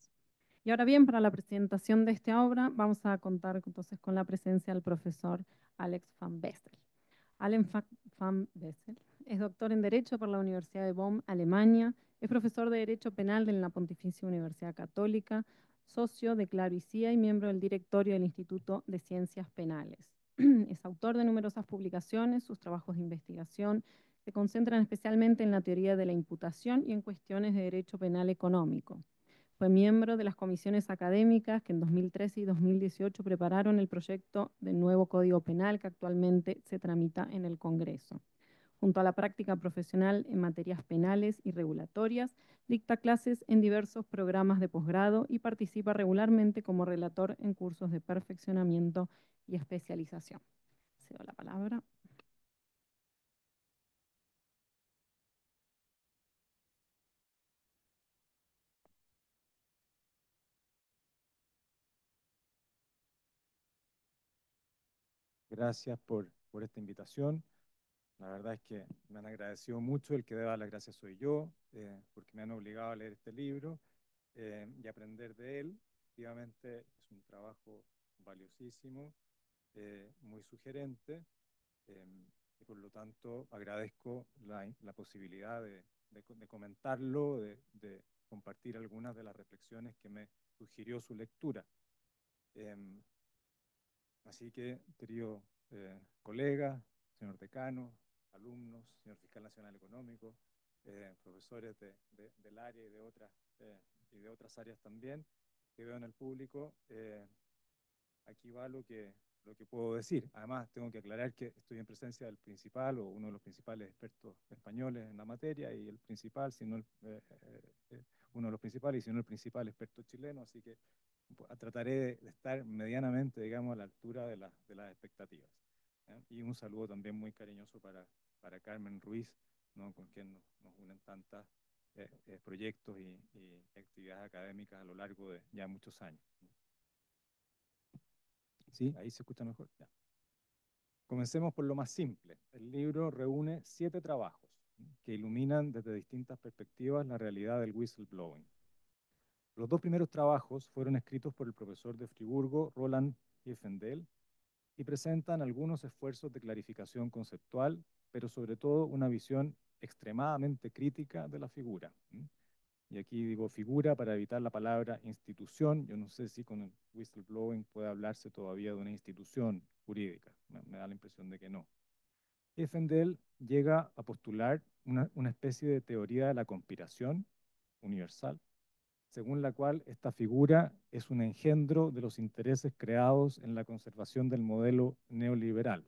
Y ahora bien, para la presentación de esta obra vamos a contar entonces con la presencia del profesor Alex van Wessel. Van Wessel es doctor en Derecho por la Universidad de Bonn, Alemania, es profesor de Derecho Penal de la Pontificia Universidad Católica, socio de Claro y CIA y miembro del directorio del Instituto de Ciencias Penales. Es autor de numerosas publicaciones, sus trabajos de investigación se concentran especialmente en la teoría de la imputación y en cuestiones de derecho penal económico. Fue miembro de las comisiones académicas que en 2013 y 2018 prepararon el proyecto del nuevo Código Penal que actualmente se tramita en el Congreso. Junto a la práctica profesional en materias penales y regulatorias, dicta clases en diversos programas de posgrado y participa regularmente como relator en cursos de perfeccionamiento y especialización. Cedo la palabra. Gracias por esta invitación. La verdad es que me han agradecido mucho. El que deba las gracias soy yo, porque me han obligado a leer este libro y aprender de él. Efectivamente, es un trabajo valiosísimo, muy sugerente, y por lo tanto agradezco la posibilidad de comentarlo, de compartir algunas de las reflexiones que me sugirió su lectura. Así que, querido colega, señor decano, alumnos, señor fiscal nacional económico, profesores del área y de otras áreas también, que veo en el público, aquí va lo que puedo decir. Además, tengo que aclarar que estoy en presencia del principal o uno de los principales expertos españoles en la materia y el principal, si no uno de los principales y si no el principal experto chileno, así que trataré de estar medianamente, digamos, a la altura de las expectativas. Y un saludo también muy cariñoso para Carmen Ruiz, ¿no?, con quien nos unen tantos proyectos y actividades académicas a lo largo de ya muchos años. ¿Sí? ¿Ahí se escucha mejor? Ya. Comencemos por lo más simple. El libro reúne 7 trabajos que iluminan desde distintas perspectivas la realidad del whistleblowing. Los 2 primeros trabajos fueron escritos por el profesor de Friburgo, Roland Hieffendel, y presentan algunos esfuerzos de clarificación conceptual, pero sobre todo una visión extremadamente crítica de la figura. Y aquí digo figura para evitar la palabra institución. Yo no sé si con el whistleblowing puede hablarse todavía de una institución jurídica. Me da la impresión de que no. Hieffendel llega a postular una especie de teoría de la conspiración universal, según la cual esta figura es un engendro de los intereses creados en la conservación del modelo neoliberal.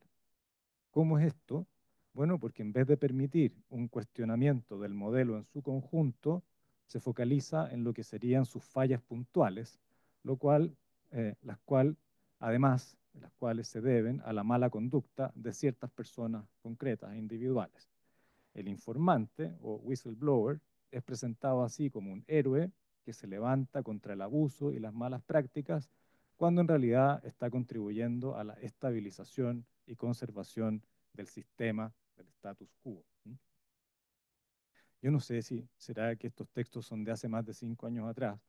¿Cómo es esto? Bueno, porque en vez de permitir un cuestionamiento del modelo en su conjunto, se focaliza en lo que serían sus fallas puntuales, lo cual, las cuales se deben a la mala conducta de ciertas personas concretas e individuales. El informante o whistleblower es presentado así como un héroe que se levanta contra el abuso y las malas prácticas, cuando en realidad está contribuyendo a la estabilización y conservación del sistema, del status quo. Yo no sé si será que estos textos son de hace más de 5 años atrás,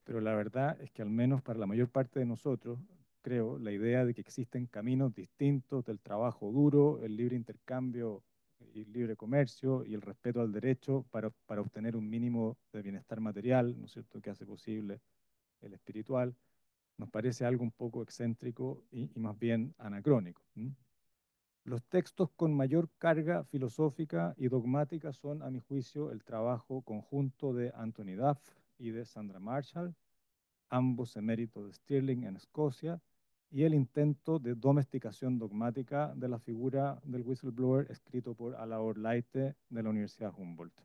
pero la verdad es que al menos para la mayor parte de nosotros, creo, la idea de que existen caminos distintos del trabajo duro, el libre intercambio y libre comercio y el respeto al derecho para obtener un mínimo de bienestar material, ¿no es cierto?, que hace posible el espiritual, nos parece algo un poco excéntrico y más bien anacrónico. Los textos con mayor carga filosófica y dogmática son, a mi juicio, el trabajo conjunto de Anthony Duff y de Sandra Marshall, ambos eméritos de Stirling en Escocia, y el intento de domesticación dogmática de la figura del whistleblower escrito por Alaor Leite de la Universidad Humboldt.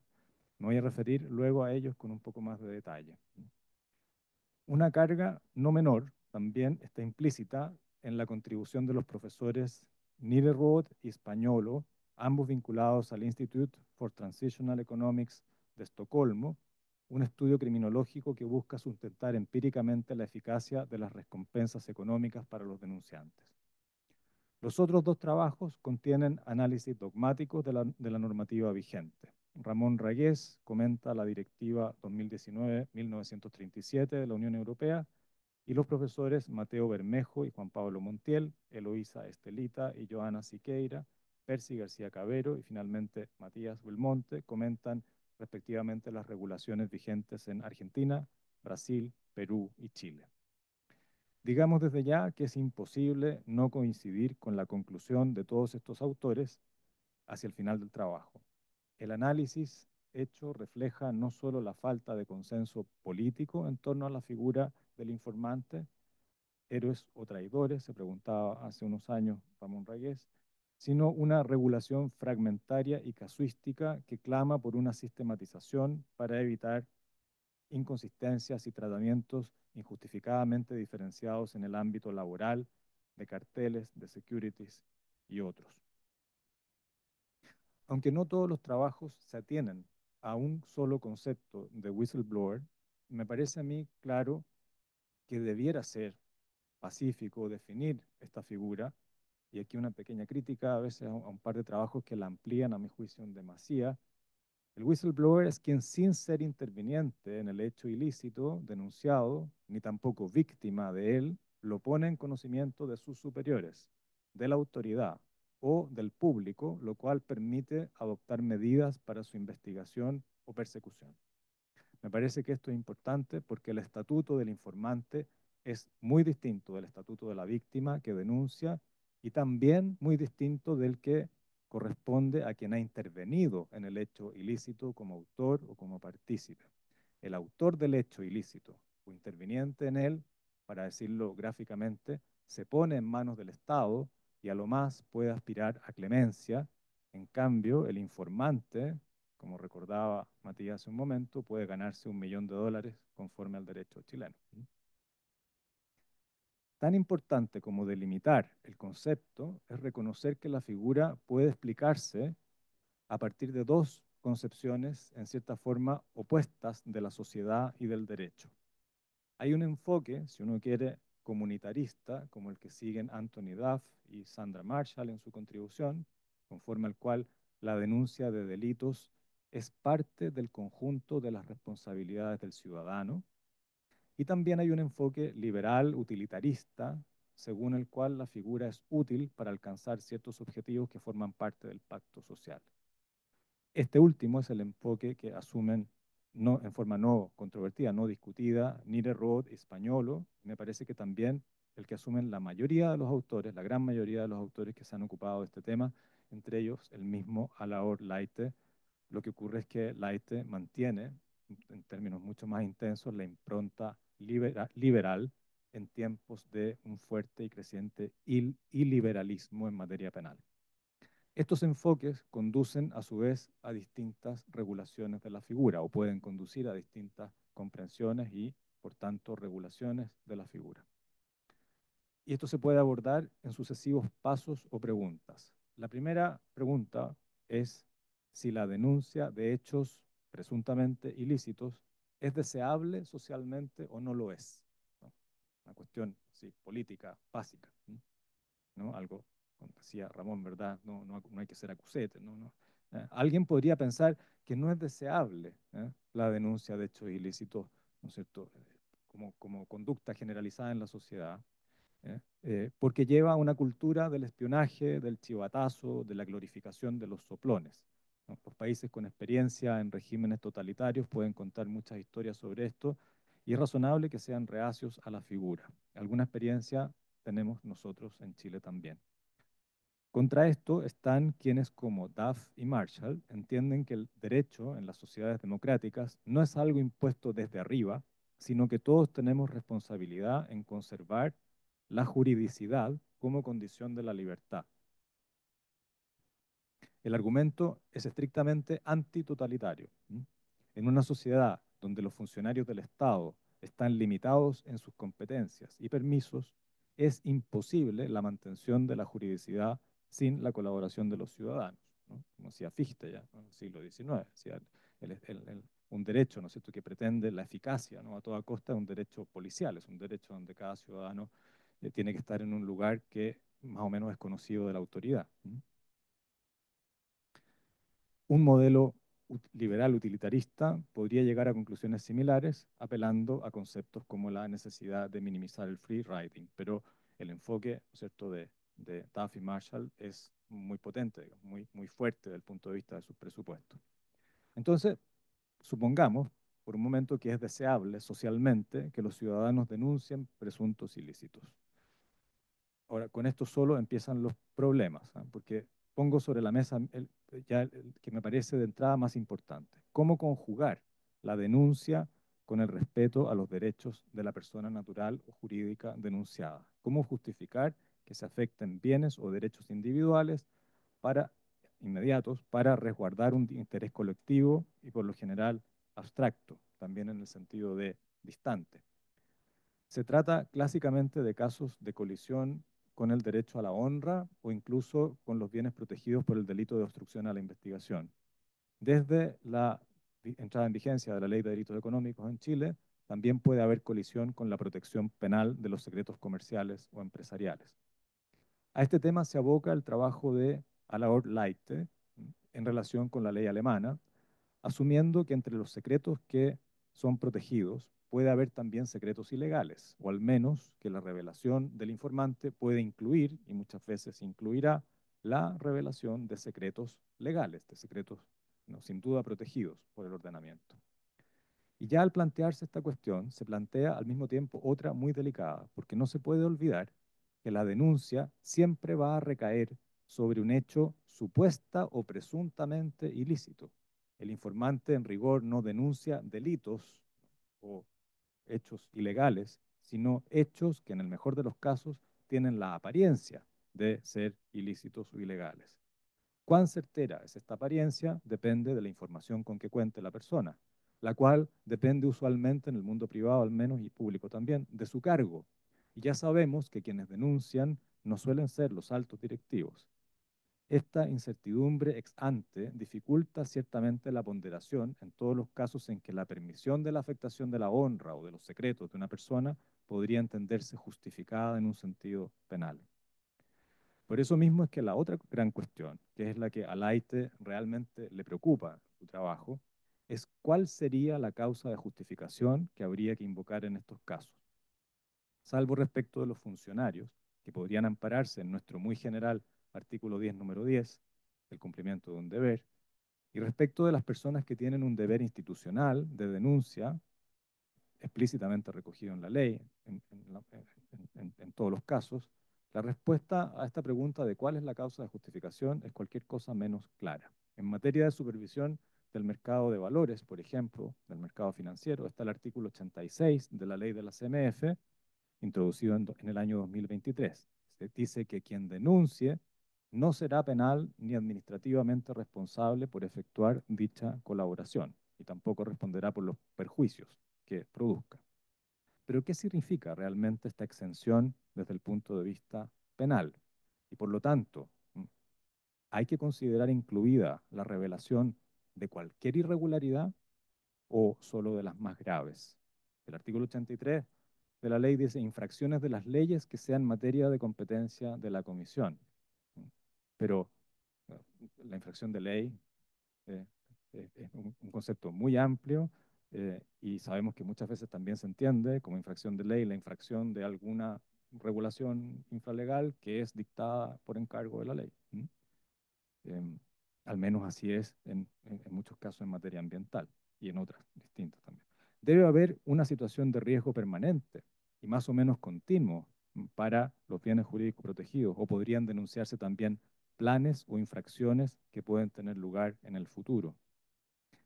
Me voy a referir luego a ellos con un poco más de detalle. Una carga no menor también está implícita en la contribución de los profesores Niederroth y Spagnolo, ambos vinculados al Institute for Transitional Economics de Estocolmo, un estudio criminológico que busca sustentar empíricamente la eficacia de las recompensas económicas para los denunciantes. Los otros dos trabajos contienen análisis dogmáticos de la normativa vigente. Ramón Ragués comenta la Directiva 2019-1937 de la Unión Europea y los profesores Mateo Bermejo y Juan Pablo Montiel, Eloísa Estelita y Joana Siqueira, Percy García Cabero y finalmente Matías Belmonte comentan respectivamente las regulaciones vigentes en Argentina, Brasil, Perú y Chile. Digamos desde ya que es imposible no coincidir con la conclusión de todos estos autores hacia el final del trabajo. El análisis hecho refleja no solo la falta de consenso político en torno a la figura del informante, héroes o traidores, se preguntaba hace unos años Ramón Ragués, sino una regulación fragmentaria y casuística que clama por una sistematización para evitar inconsistencias y tratamientos injustificadamente diferenciados en el ámbito laboral, de carteles, de securities y otros. Aunque no todos los trabajos se atienen a un solo concepto de whistleblower, me parece a mí claro que debiera ser pacífico definir esta figura, y aquí una pequeña crítica a veces a un par de trabajos que la amplían a mi juicio en demasía. El whistleblower es quien, sin ser interviniente en el hecho ilícito denunciado, ni tampoco víctima de él, lo pone en conocimiento de sus superiores, de la autoridad o del público, lo cual permite adoptar medidas para su investigación o persecución. Me parece que esto es importante porque el estatuto del informante es muy distinto del estatuto de la víctima que denuncia y también muy distinto del que corresponde a quien ha intervenido en el hecho ilícito como autor o como partícipe. El autor del hecho ilícito o interviniente en él, para decirlo gráficamente, se pone en manos del Estado y a lo más puede aspirar a clemencia. En cambio, el informante, como recordaba Matías hace un momento, puede ganarse $1.000.000 conforme al derecho chileno. Tan importante como delimitar el concepto es reconocer que la figura puede explicarse a partir de dos concepciones en cierta forma opuestas de la sociedad y del derecho. Hay un enfoque, si uno quiere, comunitarista, como el que siguen Anthony Duff y Sandra Marshall en su contribución, conforme al cual la denuncia de delitos es parte del conjunto de las responsabilidades del ciudadano. Y también hay un enfoque liberal, utilitarista, según el cual la figura es útil para alcanzar ciertos objetivos que forman parte del pacto social. Este último es el enfoque que asumen en forma no controvertida, no discutida, Niederroth y Spagnolo. Me parece que también el que asumen la mayoría de los autores, la gran mayoría de los autores que se han ocupado de este tema, entre ellos el mismo Alaor Leite. Lo que ocurre es que Leite mantiene en términos mucho más intensos, la impronta liberal en tiempos de un fuerte y creciente iliberalismo en materia penal. Estos enfoques conducen a su vez a distintas regulaciones de la figura o pueden conducir a distintas comprensiones y, por tanto, regulaciones de la figura. Y esto se puede abordar en sucesivos pasos o preguntas. La primera pregunta es si la denuncia de hechos presuntamente ilícitos es deseable socialmente o no lo es, ¿no? Una cuestión sí, política básica, ¿no? Algo, como decía Ramón, ¿verdad? No hay que ser acusete, ¿no? Alguien podría pensar que no es deseable la denuncia de hechos ilícitos, ¿no es cierto? Como conducta generalizada en la sociedad, porque lleva a una cultura del espionaje, del chivatazo, de la glorificación de los soplones, ¿no? Los países con experiencia en regímenes totalitarios pueden contar muchas historias sobre esto y es razonable que sean reacios a la figura. Alguna experiencia tenemos nosotros en Chile también. Contra esto están quienes como Duff y Marshall entienden que el derecho en las sociedades democráticas no es algo impuesto desde arriba, sino que todos tenemos responsabilidad en conservar la juridicidad como condición de la libertad. El argumento es estrictamente antitotalitario. En una sociedad donde los funcionarios del Estado están limitados en sus competencias y permisos, es imposible la mantención de la juridicidad sin la colaboración de los ciudadanos, ¿no? Como decía Fichte ya en el siglo XIX, decía, un derecho, ¿no es cierto?, que pretende la eficacia, ¿no?, a toda costa, es un derecho policial, es un derecho donde cada ciudadano tiene que estar en un lugar que más o menos es conocido de la autoridad. Un modelo liberal utilitarista podría llegar a conclusiones similares apelando a conceptos como la necesidad de minimizar el free riding, pero el enfoque, ¿no es cierto?, de Duff y Marshall es muy potente, muy fuerte desde el punto de vista de sus presupuestos. Entonces, supongamos por un momento que es deseable socialmente que los ciudadanos denuncien presuntos ilícitos. Ahora, con esto solo empiezan los problemas, ¿eh? Porque pongo sobre la mesa el que me parece de entrada más importante. ¿Cómo conjugar la denuncia con el respeto a los derechos de la persona natural o jurídica denunciada? ¿Cómo justificar que se afecten bienes o derechos individuales inmediatos para resguardar un interés colectivo y por lo general abstracto, también en el sentido de distante? Se trata clásicamente de casos de colisión con el derecho a la honra o incluso con los bienes protegidos por el delito de obstrucción a la investigación. Desde la entrada en vigencia de la Ley de Delitos Económicos en Chile, también puede haber colisión con la protección penal de los secretos comerciales o empresariales. A este tema se aboca el trabajo de Alaor Leite en relación con la ley alemana, asumiendo que entre los secretos que son protegidos puede haber también secretos ilegales, o al menos que la revelación del informante puede incluir, y muchas veces incluirá, la revelación de secretos legales, de secretos sin duda protegidos por el ordenamiento. Y ya al plantearse esta cuestión, se plantea al mismo tiempo otra muy delicada, porque no se puede olvidar que la denuncia siempre va a recaer sobre un hecho supuesta o presuntamente ilícito. El informante en rigor no denuncia delitos o hechos ilegales, sino hechos que en el mejor de los casos tienen la apariencia de ser ilícitos o ilegales. Cuán certera es esta apariencia depende de la información con que cuente la persona, la cual depende usualmente en el mundo privado al menos y público también, de su cargo. Y ya sabemos que quienes denuncian no suelen ser los altos directivos. Esta incertidumbre ex ante dificulta ciertamente la ponderación en todos los casos en que la permisión de la afectación de la honra o de los secretos de una persona podría entenderse justificada en un sentido penal. Por eso mismo es que la otra gran cuestión, que es la que a Leite realmente le preocupa su trabajo, es cuál sería la causa de justificación que habría que invocar en estos casos. Salvo respecto de los funcionarios, que podrían ampararse en nuestro muy general artículo 10, número 10, el cumplimiento de un deber, y respecto de las personas que tienen un deber institucional de denuncia, explícitamente recogido en la ley, en todos los casos, la respuesta a esta pregunta de cuál es la causa de justificación es cualquier cosa menos clara. En materia de supervisión del mercado de valores, por ejemplo, del mercado financiero, está el artículo 86 de la ley de la CMF, introducido en el año 2023. Se dice que quien denuncie no será penal ni administrativamente responsable por efectuar dicha colaboración y tampoco responderá por los perjuicios que produzca. Pero ¿qué significa realmente esta exención desde el punto de vista penal? Y por lo tanto, ¿hay que considerar incluida la revelación de cualquier irregularidad o solo de las más graves? El artículo 83 de la ley dice infracciones de las leyes que sean materia de competencia de la comisión. Pero la infracción de ley eh, es un concepto muy amplio y sabemos que muchas veces también se entiende como infracción de ley la infracción de alguna regulación infralegal que es dictada por encargo de la ley. Eh, Al menos así es en muchos casos en materia ambiental y en otras distintas también. Debe haber una situación de riesgo permanente y más o menos continuo para los bienes jurídicos protegidos, o podrían denunciarse también planes o infracciones que pueden tener lugar en el futuro.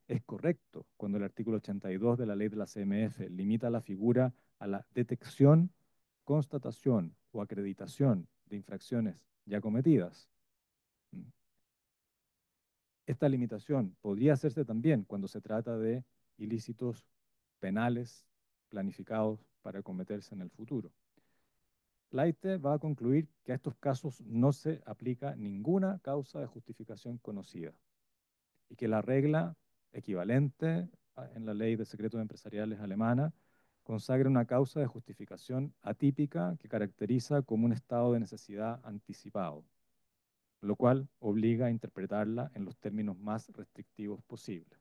Es correcto cuando el artículo 82 de la ley de la CMF limita la figura a la detección, constatación o acreditación de infracciones ya cometidas. Esta limitación podría hacerse también cuando se trata de ilícitos penales planificados para cometerse en el futuro. La AITE va a concluir que a estos casos no se aplica ninguna causa de justificación conocida y que la regla equivalente en la ley de secretos empresariales alemana consagra una causa de justificación atípica que caracteriza como un estado de necesidad anticipado, lo cual obliga a interpretarla en los términos más restrictivos posibles.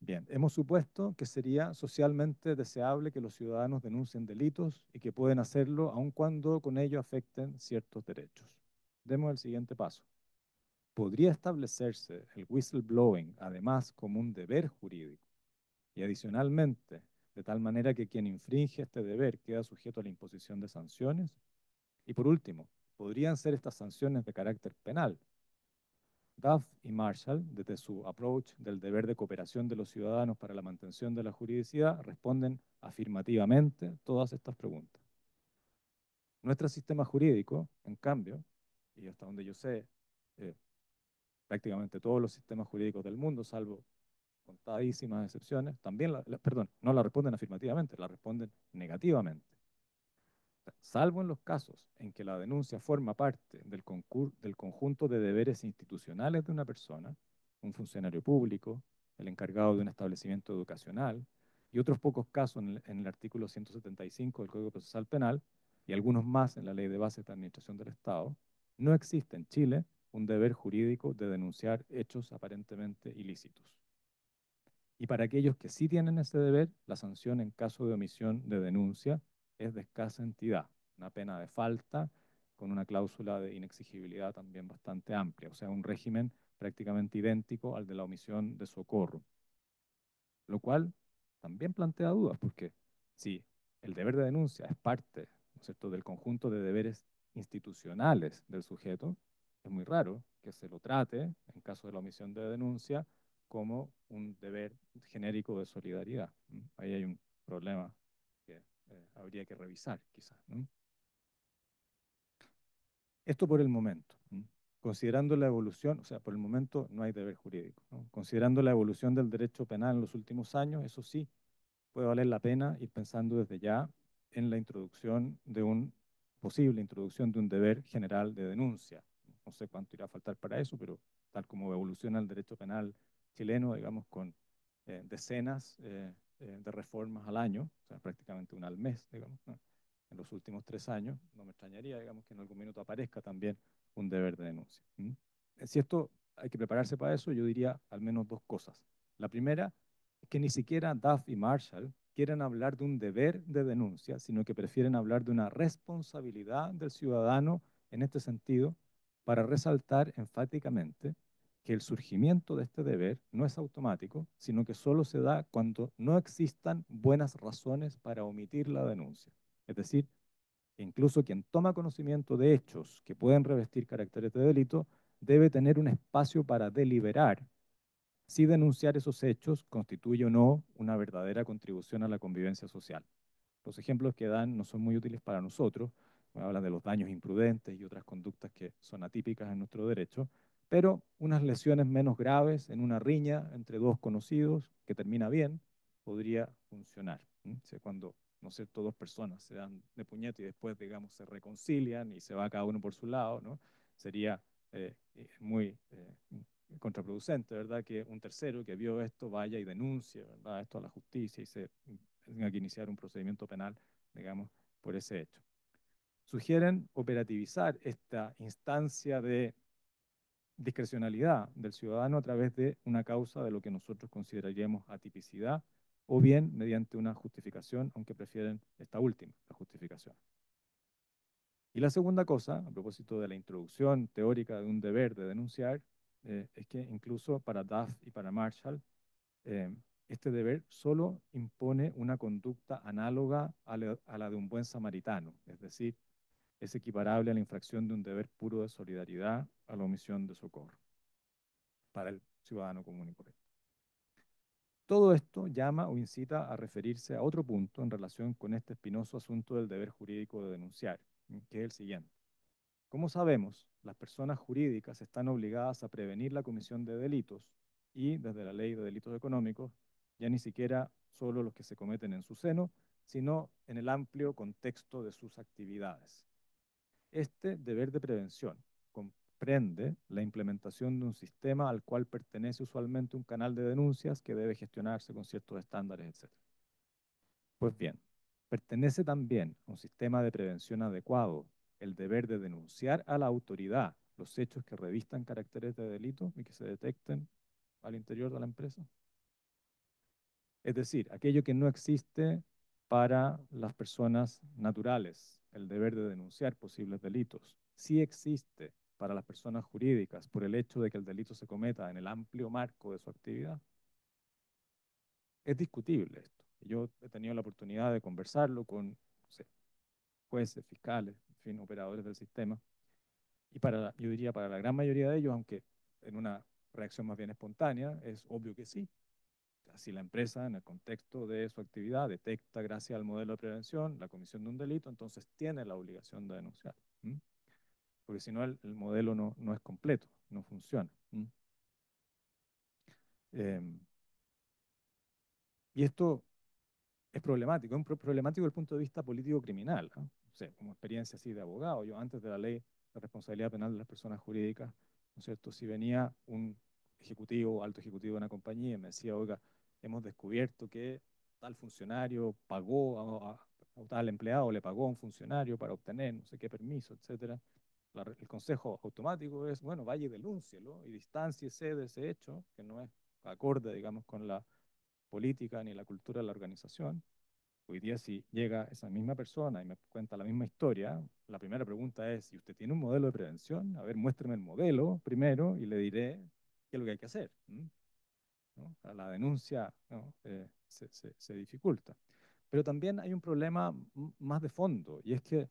Bien, hemos supuesto que sería socialmente deseable que los ciudadanos denuncien delitos y que pueden hacerlo aun cuando con ello afecten ciertos derechos. Demos el siguiente paso. ¿Podría establecerse el whistleblowing además como un deber jurídico? Y adicionalmente, de tal manera que quien infringe este deber queda sujeto a la imposición de sanciones. Y por último, ¿podrían ser estas sanciones de carácter penal? Duff y Marshall, desde su approach del deber de cooperación de los ciudadanos para la mantención de la juridicidad, responden afirmativamente todas estas preguntas. Nuestro sistema jurídico, en cambio, y hasta donde yo sé, eh, prácticamente todos los sistemas jurídicos del mundo, salvo contadísimas excepciones, también, perdón, no la responden afirmativamente, la responden negativamente. Salvo en los casos en que la denuncia forma parte del conjunto de deberes institucionales de una persona, un funcionario público, el encargado de un establecimiento educacional, y otros pocos casos en el artículo 175 del Código Procesal Penal, y algunos más en la Ley de Bases de Administración del Estado, no existe en Chile un deber jurídico de denunciar hechos aparentemente ilícitos. Y para aquellos que sí tienen ese deber, la sanción en caso de omisión de denuncia es de escasa entidad, una pena de falta con una cláusula de inexigibilidad también bastante amplia, o sea, un régimen prácticamente idéntico al de la omisión de socorro, lo cual también plantea dudas, porque si el deber de denuncia es parte, ¿no es cierto?, del conjunto de deberes institucionales del sujeto, es muy raro que se lo trate, en caso de la omisión de denuncia, como un deber genérico de solidaridad. Ahí hay un problema que habría que revisar, quizás, ¿no? Esto por el momento. Considerando la evolución, o sea, por el momento no hay deber jurídico, ¿no? Considerando la evolución del derecho penal en los últimos años, eso sí, puede valer la pena ir pensando desde ya en la introducción de posible introducción de un deber general de denuncia. No sé cuánto irá a faltar para eso, pero tal como evoluciona el derecho penal chileno, digamos, con decenas de reformas al año, o sea, prácticamente una al mes, digamos, ¿no? En los últimos 3 años, no me extrañaría, digamos, que en algún minuto aparezca también un deber de denuncia. Si esto hay que prepararse para eso, yo diría al menos dos cosas. La primera es que ni siquiera Duff y Marshall quieren hablar de un deber de denuncia, sino que prefieren hablar de una responsabilidad del ciudadano en este sentido, para resaltar enfáticamente que el surgimiento de este deber no es automático, sino que solo se da cuando no existan buenas razones para omitir la denuncia. Es decir, que incluso quien toma conocimiento de hechos que pueden revestir caracteres de delito debe tener un espacio para deliberar si denunciar esos hechos constituye o no una verdadera contribución a la convivencia social. Los ejemplos que dan no son muy útiles para nosotros, hablan de los daños imprudentes y otras conductas que son atípicas en nuestro derecho, pero unas lesiones menos graves en una riña entre dos conocidos que termina bien podría funcionar. O sea, cuando, ¿no es cierto?, dos personas se dan de puñete y después, digamos, se reconcilian y se va cada uno por su lado, ¿no? Sería muy contraproducente, ¿verdad?, que un tercero que vio esto vaya y denuncie, ¿verdad?, esto a la justicia y se tenga que iniciar un procedimiento penal, digamos, por ese hecho. Sugieren operativizar esta instancia de discrecionalidad del ciudadano a través de una causa de lo que nosotros consideraríamos atipicidad o bien mediante una justificación, aunque prefieren esta última, la justificación. Y la segunda cosa, a propósito de la introducción teórica de un deber de denunciar, es que incluso para Duff y para Marshall, eh, este deber solo impone una conducta análoga a la de un buen samaritano, es decir, es equiparable a la infracción de un deber puro de solidaridad a la omisión de socorro para el ciudadano común y corriente. Todo esto llama o incita a referirse a otro punto en relación con este espinoso asunto del deber jurídico de denunciar, que es el siguiente. Como sabemos, las personas jurídicas están obligadas a prevenir la comisión de delitos y, desde la ley de delitos económicos, ya ni siquiera solo los que se cometen en su seno, sino en el amplio contexto de sus actividades. Este deber de prevención comprende la implementación de un sistema al cual pertenece usualmente un canal de denuncias que debe gestionarse con ciertos estándares, etc. Pues bien, pertenece también a un sistema de prevención adecuado el deber de denunciar a la autoridad los hechos que revistan caracteres de delito y que se detecten al interior de la empresa. Es decir, aquello que no existe para las personas naturales, el deber de denunciar posibles delitos, sí existe para las personas jurídicas por el hecho de que el delito se cometa en el amplio marco de su actividad. Es discutible esto. Yo he tenido la oportunidad de conversarlo con, no sé, jueces, fiscales, en fin, operadores del sistema, y yo diría para la gran mayoría de ellos, aunque en una reacción más bien espontánea, es obvio que sí. Si la empresa, en el contexto de su actividad, detecta gracias al modelo de prevención la comisión de un delito, entonces tiene la obligación de denunciar. Porque si no, el modelo no es completo, no funciona. Y esto es problemático, es problemático desde el punto de vista político-criminal. ¿No? O sea, como experiencia así de abogado, yo antes de la ley de responsabilidad penal de las personas jurídicas, ¿no es cierto? Si venía un ejecutivo, alto ejecutivo de una compañía y me decía, oiga, hemos descubierto que tal funcionario pagó a tal empleado, le pagó a un funcionario para obtener no sé qué permiso, etcétera. El consejo automático es, bueno, vaya y denúncielo y distánciese de ese hecho, que no es acorde, digamos, con la política ni la cultura de la organización. Hoy día si llega esa misma persona y me cuenta la misma historia, la primera pregunta es, si usted tiene un modelo de prevención, a ver, muéstreme el modelo primero y le diré qué es lo que hay que hacer. ¿No? La denuncia, ¿no? se dificulta. Pero también hay un problema más de fondo, y es que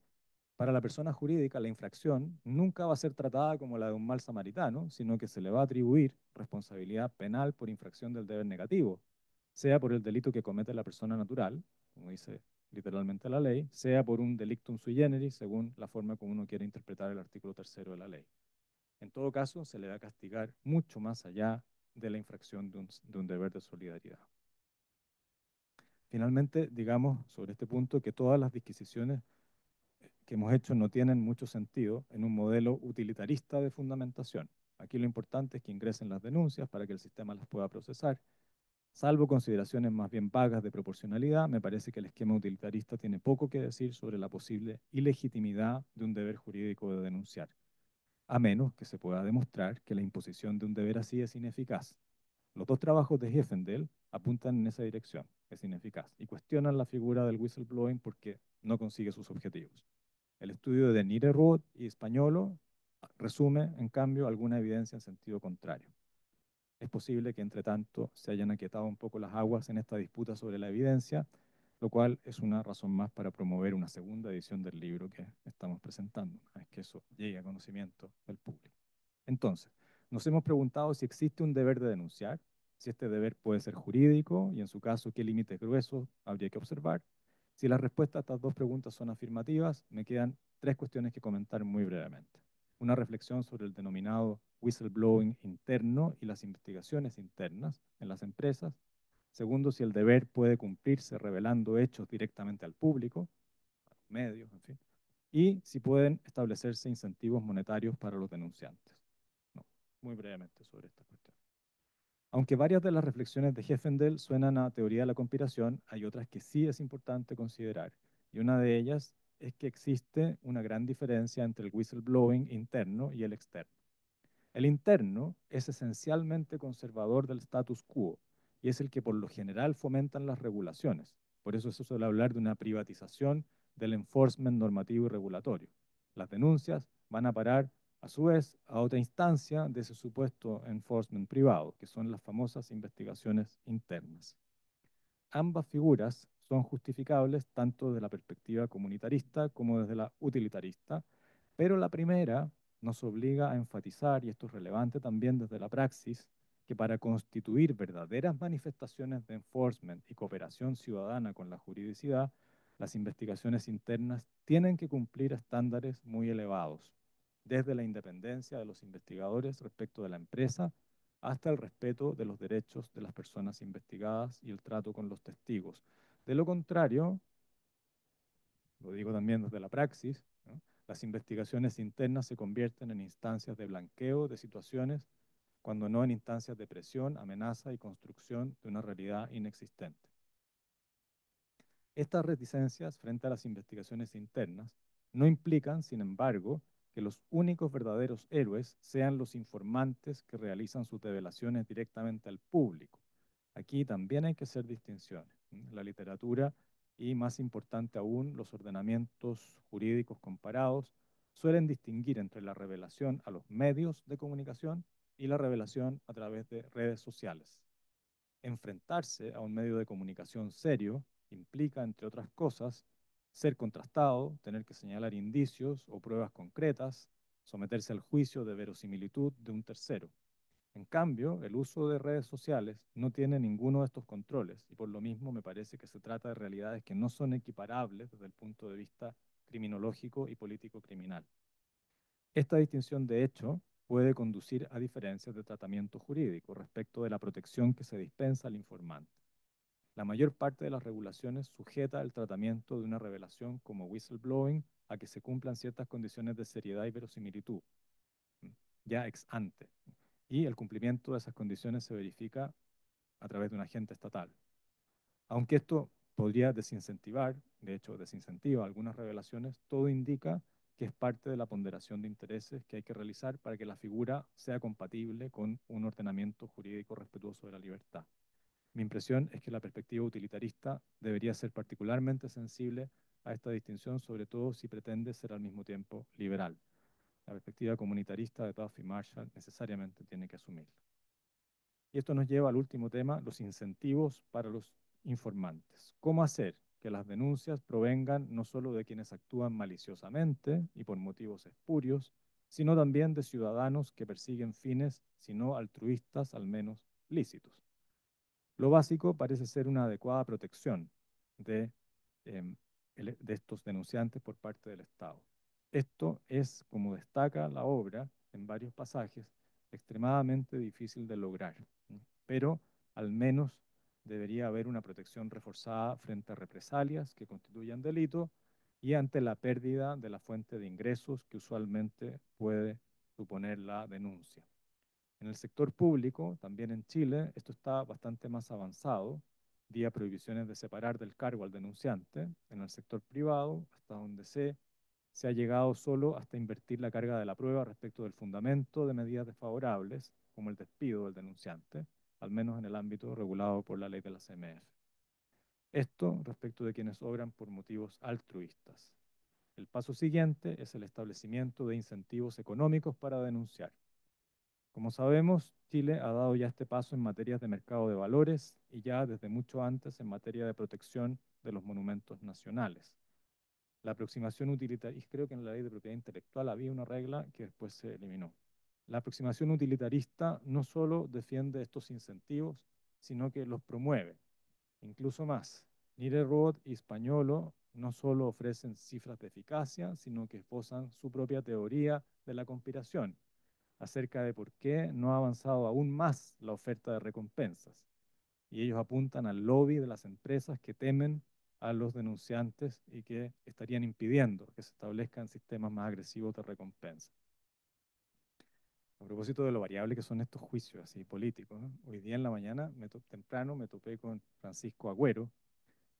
para la persona jurídica la infracción nunca va a ser tratada como la de un mal samaritano, sino que se le va a atribuir responsabilidad penal por infracción del deber negativo, sea por el delito que comete la persona natural, como dice literalmente la ley, sea por un delictum sui generis, según la forma como uno quiere interpretar el artículo 3º de la ley. En todo caso, se le va a castigar mucho más allá de la infracción de un deber de solidaridad. Finalmente, digamos sobre este punto que todas las disquisiciones que hemos hecho no tienen mucho sentido en un modelo utilitarista de fundamentación. Aquí lo importante es que ingresen las denuncias para que el sistema las pueda procesar. Salvo consideraciones más bien vagas de proporcionalidad, me parece que el esquema utilitarista tiene poco que decir sobre la posible ilegitimidad de un deber jurídico de denunciar, a menos que se pueda demostrar que la imposición de un deber así es ineficaz. Los dos trabajos de Heffendel apuntan en esa dirección, es ineficaz, y cuestionan la figura del whistleblowing porque no consigue sus objetivos. El estudio de Niederroth y Españolo resume, en cambio, alguna evidencia en sentido contrario. Es posible que, entre tanto, se hayan aquietado un poco las aguas en esta disputa sobre la evidencia, lo cual es una razón más para promover una segunda edición del libro que estamos presentando, una vez que eso llegue a conocimiento del público. Entonces, nos hemos preguntado si existe un deber de denunciar, si este deber puede ser jurídico y en su caso qué límites gruesos habría que observar. Si las respuestas a estas dos preguntas son afirmativas, me quedan tres cuestiones que comentar muy brevemente. Una reflexión sobre el denominado whistleblowing interno y las investigaciones internas en las empresas. Segundo, si el deber puede cumplirse revelando hechos directamente al público, a los medios, en fin. Y si pueden establecerse incentivos monetarios para los denunciantes. No, muy brevemente sobre esta cuestión. Aunque varias de las reflexiones de Heffendel suenan a teoría de la conspiración, hay otras que sí es importante considerar. Y una de ellas es que existe una gran diferencia entre el whistleblowing interno y el externo. El interno es esencialmente conservador del status quo y es el que por lo general fomentan las regulaciones. Por eso se suele hablar de una privatización del enforcement normativo y regulatorio. Las denuncias van a parar a su vez a otra instancia de ese supuesto enforcement privado, que son las famosas investigaciones internas. Ambas figuras son justificables tanto desde la perspectiva comunitarista como desde la utilitarista, pero la primera nos obliga a enfatizar, y esto es relevante también desde la praxis, que para constituir verdaderas manifestaciones de enforcement y cooperación ciudadana con la juridicidad, las investigaciones internas tienen que cumplir estándares muy elevados, desde la independencia de los investigadores respecto de la empresa hasta el respeto de los derechos de las personas investigadas y el trato con los testigos. De lo contrario, lo digo también desde la praxis, ¿no? Las investigaciones internas se convierten en instancias de blanqueo de situaciones, cuando no en instancias de presión, amenaza y construcción de una realidad inexistente. Estas reticencias frente a las investigaciones internas no implican, sin embargo, que los únicos verdaderos héroes sean los informantes que realizan sus revelaciones directamente al público. Aquí también hay que hacer distinciones. La literatura y, más importante aún, los ordenamientos jurídicos comparados suelen distinguir entre la revelación a los medios de comunicación y la revelación a través de redes sociales. Enfrentarse a un medio de comunicación serio implica, entre otras cosas, ser contrastado, tener que señalar indicios o pruebas concretas, someterse al juicio de verosimilitud de un tercero. En cambio, el uso de redes sociales no tiene ninguno de estos controles y por lo mismo me parece que se trata de realidades que no son equiparables desde el punto de vista criminológico y político criminal. Esta distinción, de hecho, puede conducir a diferencias de tratamiento jurídico respecto de la protección que se dispensa al informante. La mayor parte de las regulaciones sujeta el tratamiento de una revelación como whistleblowing a que se cumplan ciertas condiciones de seriedad y verosimilitud, ya ex ante, y el cumplimiento de esas condiciones se verifica a través de un agente estatal. Aunque esto podría desincentivar, de hecho desincentiva algunas revelaciones, todo indica que es parte de la ponderación de intereses que hay que realizar para que la figura sea compatible con un ordenamiento jurídico respetuoso de la libertad. Mi impresión es que la perspectiva utilitarista debería ser particularmente sensible a esta distinción, sobre todo si pretende ser al mismo tiempo liberal. La perspectiva comunitarista de Duff y Marshall necesariamente tiene que asumirla. Y esto nos lleva al último tema, los incentivos para los informantes. ¿Cómo hacer que las denuncias provengan no solo de quienes actúan maliciosamente y por motivos espurios, sino también de ciudadanos que persiguen fines, si no altruistas, al menos lícitos? Lo básico parece ser una adecuada protección de, de estos denunciantes por parte del Estado. Esto es, como destaca la obra en varios pasajes, extremadamente difícil de lograr, pero al menos debería haber una protección reforzada frente a represalias que constituyan delito y ante la pérdida de la fuente de ingresos que usualmente puede suponer la denuncia. En el sector público, también en Chile, esto está bastante más avanzado, vía prohibiciones de separar del cargo al denunciante. En el sector privado, hasta donde se ha llegado solo hasta invertir la carga de la prueba respecto del fundamento de medidas desfavorables, como el despido del denunciante, al menos en el ámbito regulado por la ley de la CMF. Esto respecto de quienes obran por motivos altruistas. El paso siguiente es el establecimiento de incentivos económicos para denunciar. Como sabemos, Chile ha dado ya este paso en materias de mercado de valores y ya desde mucho antes en materia de protección de los monumentos nacionales. La aproximación utilitarista, y creo que en la ley de propiedad intelectual había una regla que después se eliminó. La aproximación utilitarista no solo defiende estos incentivos, sino que los promueve. Incluso más, Nire-Roth y Spagnolo no solo ofrecen cifras de eficacia, sino que esbozan su propia teoría de la conspiración acerca de por qué no ha avanzado aún más la oferta de recompensas. Y ellos apuntan al lobby de las empresas que temen a los denunciantes y que estarían impidiendo que se establezcan sistemas más agresivos de recompensa. A propósito de lo variable que son estos juicios así políticos, ¿no? Hoy día en la mañana, temprano, me topé con Francisco Agüero,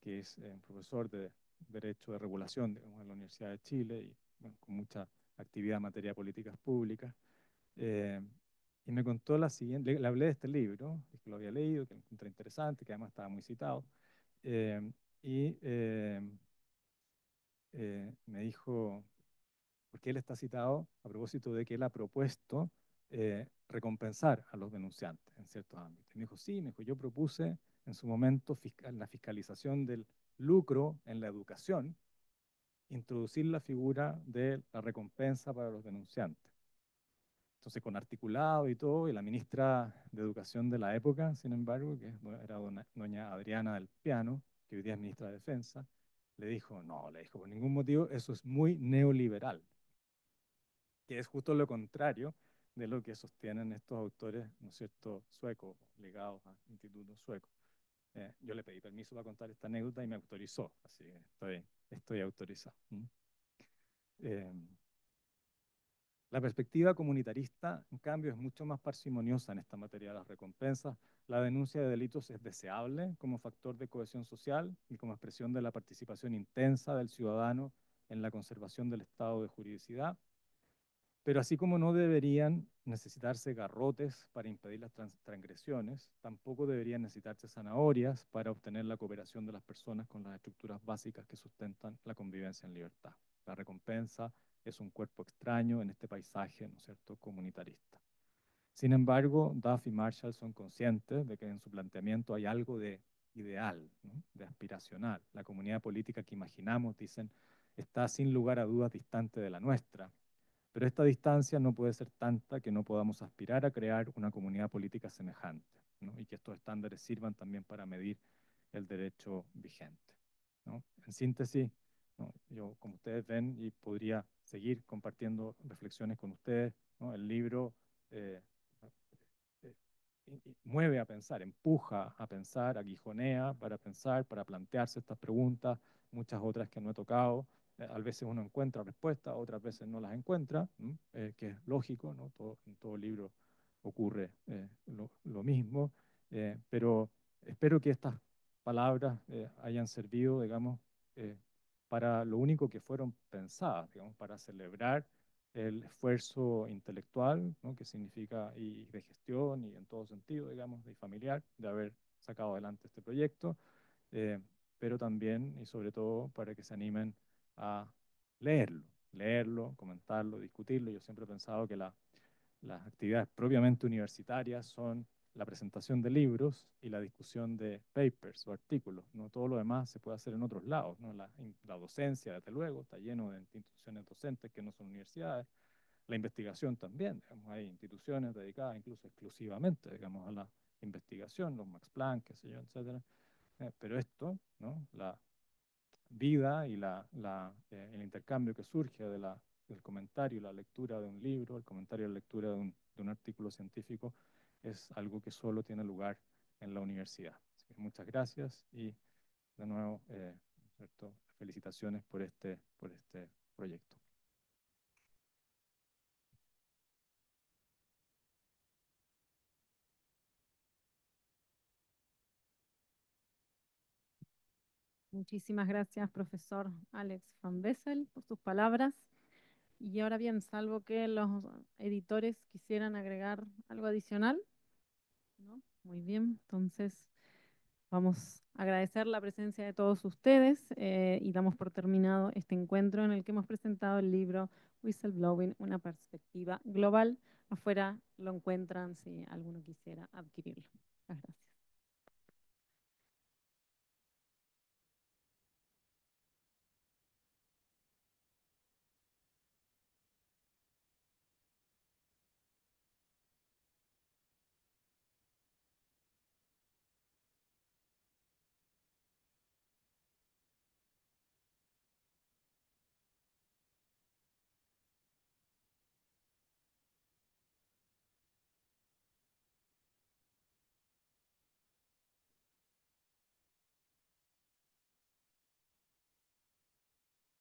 que es profesor de Derecho de Regulación, digamos, en la Universidad de Chile y bueno, con mucha actividad en materia de políticas públicas. Eh, y me contó la siguiente, le hablé de este libro, que lo había leído, que lo encontré interesante, que además estaba muy citado, eh, y me dijo, porque él está citado a propósito de que él ha propuesto recompensar a los denunciantes en ciertos ámbitos. Y me dijo, sí, me dijo, yo propuse en su momento la fiscalización del lucro en la educación, introducir la figura de la recompensa para los denunciantes. Entonces, con articulado y todo, y la ministra de Educación de la época, sin embargo, que era doña Adriana del Piano, que hoy día es ministra de Defensa, le dijo, no, le dijo, por ningún motivo, eso es muy neoliberal, que es justo lo contrario de lo que sostienen estos autores, ¿no es cierto?, suecos, ligados a institutos suecos. Yo le pedí permiso para contar esta anécdota y me autorizó, así que estoy autorizado. Eh, La perspectiva comunitarista, en cambio, es mucho más parsimoniosa en esta materia de las recompensas. La denuncia de delitos es deseable como factor de cohesión social y como expresión de la participación intensa del ciudadano en la conservación del estado de juridicidad. Pero así como no deberían necesitarse garrotes para impedir las transgresiones, tampoco deberían necesitarse zanahorias para obtener la cooperación de las personas con las estructuras básicas que sustentan la convivencia en libertad. La recompensa es un cuerpo extraño en este paisaje, ¿no es cierto?, comunitarista. Sin embargo, Duff y Marshall son conscientes de que en su planteamiento hay algo de ideal, ¿no?, de aspiracional. La comunidad política que imaginamos, dicen, está sin lugar a dudas distante de la nuestra, pero esta distancia no puede ser tanta que no podamos aspirar a crear una comunidad política semejante, ¿no?, y que estos estándares sirvan también para medir el derecho vigente, ¿no? En síntesis, ¿no?, yo, como ustedes ven, y podría seguir compartiendo reflexiones con ustedes, ¿no?, el libro eh, eh, mueve a pensar, empuja a pensar, aguijonea para pensar, para plantearse estas preguntas, muchas otras que no he tocado. A veces uno encuentra respuestas, otras veces no las encuentra, que es lógico, ¿no? En todo libro ocurre lo mismo, pero espero que estas palabras hayan servido, digamos, eh, para lo único que fueron pensadas, digamos, para celebrar el esfuerzo intelectual, ¿no?, que significa, y de gestión, y en todo sentido, digamos, y familiar, de haber sacado adelante este proyecto, eh, pero también y sobre todo para que se animen a leerlo, comentarlo, discutirlo. Yo siempre he pensado que las actividades propiamente universitarias son la presentación de libros y la discusión de papers o artículos, ¿no? Todo lo demás se puede hacer en otros lados, ¿no? La docencia, desde luego, está lleno de instituciones docentes que no son universidades. La investigación también, digamos, hay instituciones dedicadas incluso exclusivamente, digamos, a la investigación, los Max Planck, qué sé yo, etcétera. Pero esto, ¿no?, la vida y el intercambio que surge del comentario y la lectura de un libro, el comentario y la lectura de un artículo científico, es algo que solo tiene lugar en la universidad. Así que muchas gracias y de nuevo, ¿cierto?, felicitaciones por este proyecto. Muchísimas gracias, profesor Alex Van Wessel, por sus palabras. Y ahora bien, salvo que los editores quisieran agregar algo adicional, ¿no? Muy bien, entonces vamos a agradecer la presencia de todos ustedes y damos por terminado este encuentro en el que hemos presentado el libro Whistleblowing, una perspectiva global. Afuera lo encuentran si alguno quisiera adquirirlo. Muchas gracias.